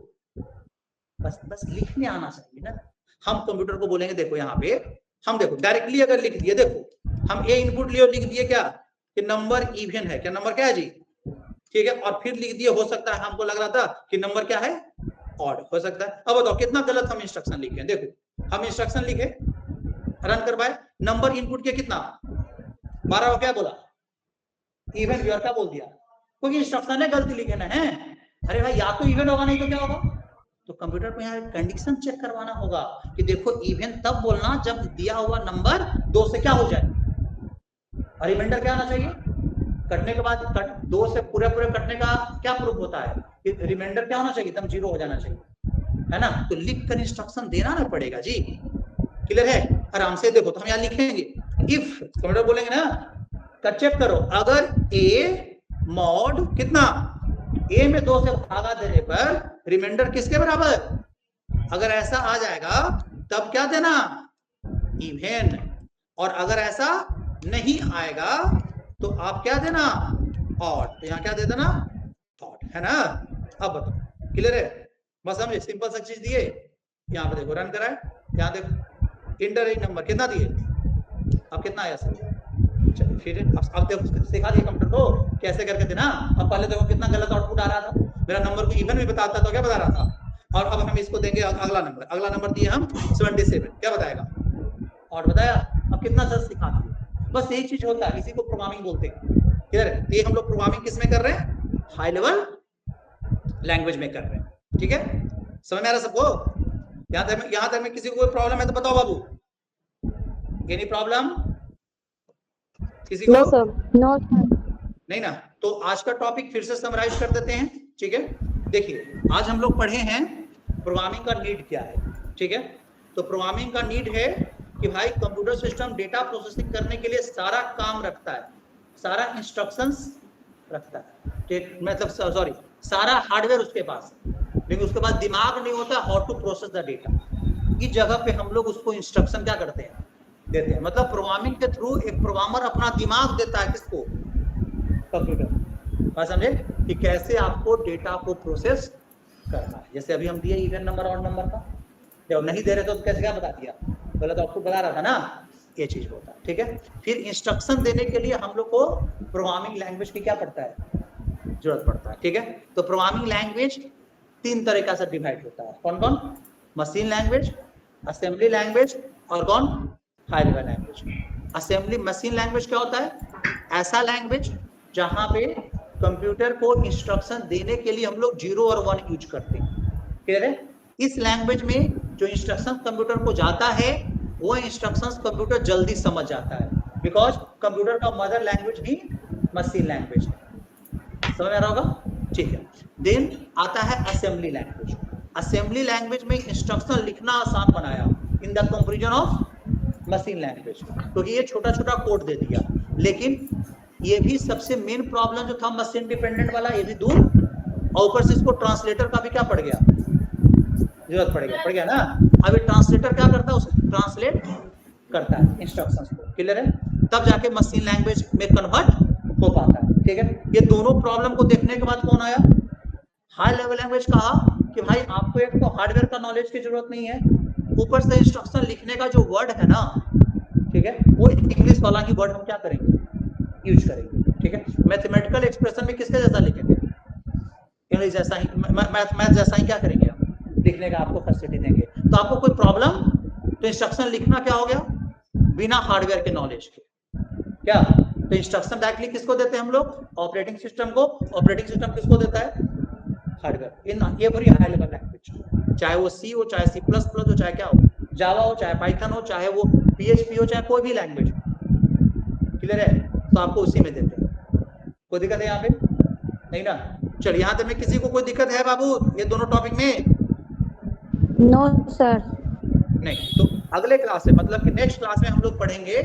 बस लिखने आना चाहिए ना। हम कंप्यूटर को बोलेंगे देखो यहाँ पे हम देखो डायरेक्टली अगर लिख दिए, देखो हम ए इनपुट लिए और लिख दिए क्या कि नंबर इवन है, क्या नंबर क्या है जी, ठीक है, और फिर लिख दिए, हो सकता है हमको लग रहा था कि नंबर क्या है ऑड, हो सकता है। अब बताओ कितना गलत हम इंस्ट्रक्शन लिखे, देखो हम इंस्ट्रक्शन लिखे, रन करवाए, नंबर इनपुट किया कितना 12 को क्या बोला इवन, व्यूअर क्या बोल दिया, क्योंकि इंस्ट्रक्शन है गलती लिखे ना है। अरे भाई या तो इवन होगा नहीं तो क्या होगा, तो कंप्यूटर को यहाँ कंडीशन चेक करवाना होगा कि देखो इवन तब बोलना जब दिया हुआ नंबर 2 से क्या हो जाए, और रिमाइंडर क्या आना चाहिए, कटने के बाद 2 से पूरे कटने का क्या प्रूफ होता है कि रिमाइंडर क्या होना चाहिए, एकदम 0 हो जाना चाहिए, है ना। तो लिख कर इंस्ट्रक्शन देना ना पड़ेगा जी, क्लियर है। आराम से देखो, तो हम यहाँ लिखेंगे इफ, कंप्यूटर बोलेंगे ना चेक करो, अगर ए मॉड कितना, ए में 2 से भागा देने पर रिमाइंडर किसके बराबर, अगर ऐसा आ जाएगा तब क्या देना इवन, और अगर ऐसा नहीं आएगा तो आप क्या देना ऑड, तो यहाँ क्या दे देना ऑड, है ना। अब बताओ क्लियर है, बस समझे, सिंपल सा चीज दिए, यहाँ पे देखो रन कराए, यहाँ देखो इंटर एक नंबर कितना दिए, अब कितना आया सर, चलिए फिर अब देखो सिखा दिए कंप्यूटर को कैसे करके देना। अब पहले देखो कितना गलत आउटपुट आ रहा था, मेरा नंबर को इवन भी बताता तो क्या बता रहा था, और अब हम इसको देंगे अगला नंबर दिए हम 77, क्या बताएगा और बताया। अब कितना सर सिखा दिया, बस यही चीज होता है, इसी को प्रोग्रामिंग बोलते हैं, क्लियर है। ये हम लोग प्रोग्रामिंग किस में कर रहे हैं, हाई लेवल लैंग्वेज में कर रहे हैं, ठीक है, समझ में आ रहा सबको। यहाँ तक में किसी को कोई प्रॉब्लम है तो बताओ बाबू, एनी प्रॉब्लम किसी को? No sir, no sir. नहीं ना? तो आज का टॉपिक फिर से समराइज कर देते हैं, ठीक है? देखिए, आज हम लोग पढ़े हैं प्रोग्रामिंग का नीड क्या है, ठीक है? तो प्रोग्रामिंग का नीड है कि भाई कंप्यूटर सिस्टम डेटा प्रोसेसिंग करने के लिए सारा काम रखता है, सारा इंस्ट्रक्शंस रखता है, ठीक? मतलब सॉरी, सारा हार्डवेयर उसके पास है, लेकिन उसके पास दिमाग नहीं होता how to process the data. इस जगह पे हम लोग उसको इंस्ट्रक्शन क्या करते हैं, देते हैं। मतलब प्रोग्रामिंग के थ्रू एक प्रोग्रामर अपना दिमाग देता है किसको? कंप्यूटर। बात समझे कि कैसे आपको डेटा को प्रोसेस करना है। जैसे अभी हम दिए इवन नंबर ऑड नंबर का, जब नहीं दे रहे तो कैसे क्या बता दिया? पहले तो आपको बता रहा था ना, ये चीज होता है, ठीक है? फिर इंस्ट्रक्शन देने के लिए हम लोग को प्रोग्रामिंग लैंग्वेज की क्या पड़ता है, जरूरत पड़ता है, ठीक है? तो प्रोग्रामिंग लैंग्वेज 3 तरीका से डिवाइड होता है। कौन कौन? मशीन लैंग्वेज, असेंबली लैंग्वेज और कौन? High level language. Assembly machine language क्या होता है? ऐसा लैंग्वेज जहां पे कंप्यूटर को इंस्ट्रक्शन देने के लिए हम लोग 0 और 1 यूज करते हैं, क्लियर है? इस लैंग्वेज में जो इंस्ट्रक्शन कंप्यूटर को जाता है वो इंस्ट्रक्शंस कंप्यूटर जल्दी समझ जाता है, बिकॉज कंप्यूटर का मदर लैंग्वेज ही मशीन लैंग्वेज है। समझ आ रहा होगा? ठीक है। देन आता है असेंबली लैंग्वेज। असेंबली लैंग्वेज में इंस्ट्रक्शन लिखना आसान बनाया in the comparison of machine language, क्योंकि ये छोटा छोटा कोड दे दिया। लेकिन ये भी सबसे मेन प्रॉब्लम जो था मशीन डिपेंडेंट वाला, ये भी दूर, और ऊपर से इसको ट्रांसलेटर का भी क्या पड़ गया, जरूरत पड़ गया ना। अभी ट्रांसलेटर क्या करता है? उसे ट्रांसलेट करता है इंस्ट्रक्शंस को, क्लियर है? तब जाके मशीन लैंग्वेज में कन्वर्ट हो पाता है, ठीक है? ये दोनों प्रॉब्लम को देखने के बाद कौन आया? हाई लेवल लैंग्वेज कहा कि भाई आपको एक तो हार्डवेयर का नॉलेज की जरूरत नहीं है, ऊपर से इंस्ट्रक्शन लिखने का जो वर्ड है ना, ठीक है, वो इंग्लिश वाला ही वर्ड हम क्या करेंगे, यूज करेंगे, ठीक है? मैथमेटिकल एक्सप्रेशन में किसके जैसा लिखेंगे? इंग्लिश जैसा ही, मैथ जैसा ही क्या करेंगे हम, लिखने का आपको फैसिलिटी देंगे। तो आपको कोई प्रॉब्लम, तो इंस्ट्रक्शन लिखना क्या हो गया, बिना हार्डवेयर के नॉलेज के, क्या? तो इंस्ट्रक्शन डायरेक्टली किसको देते हैं हम लोग? ऑपरेटिंग सिस्टम को। ऑपरेटिंग सिस्टम किसको देता है? हार्डवेयर। इन ये पूरी हाई लेवल लैंग्वेज, चाहे वो सी हो, चाहे C++ हो, चाहे क्या हो, जावा हो, चाहे पाइथन हो, चाहे वो PHP हो, चाहे कोई भी लैंग्वेज हो, क्लियर है? तो आपको उसी में देते हैं। कोई दिक्कत है यहाँ पे? नहीं ना? चलिए, यहाँ तक में किसी को कोई दिक्कत है बाबू ये दोनों टॉपिक में? No sir. नहीं। तो अगले क्लास में, मतलब कि नेक्स्ट क्लास में हम लोग पढ़ेंगे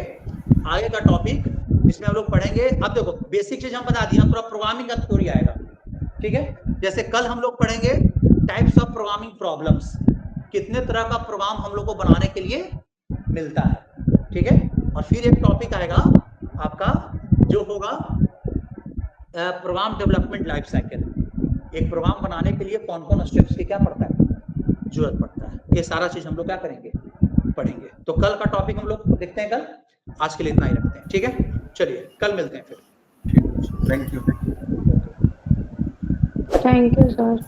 आगे का टॉपिक, जिसमें हम लोग पढ़ेंगे, अब देखो बेसिक चीज हम बता दिए, पूरा प्रोग्रामिंग का थ्योरी आएगा, ठीक है? जैसे कल हम लोग पढ़ेंगे टाइप्स ऑफ प्रोग्रामिंग प्रॉब्लम्स, कितने तरह का प्रोग्राम हम लोग को बनाने के लिए मिलता है, ठीक है? और फिर एक टॉपिक आएगा आपका जो होगा प्रोग्राम डेवलपमेंट लाइफ साइकिल। एक प्रोग्राम बनाने के लिए कौन कौन स्टेप्स की क्या पड़ता है, जरूरत पड़ता है, ये सारा चीज हम लोग क्या करेंगे, पढ़ेंगे। तो कल का टॉपिक हम लोग देखते हैं कल। आज के लिए इतना ही रखते हैं, ठीक है? चलिए कल मिलते हैं फिर। Thank you. Thank you sir.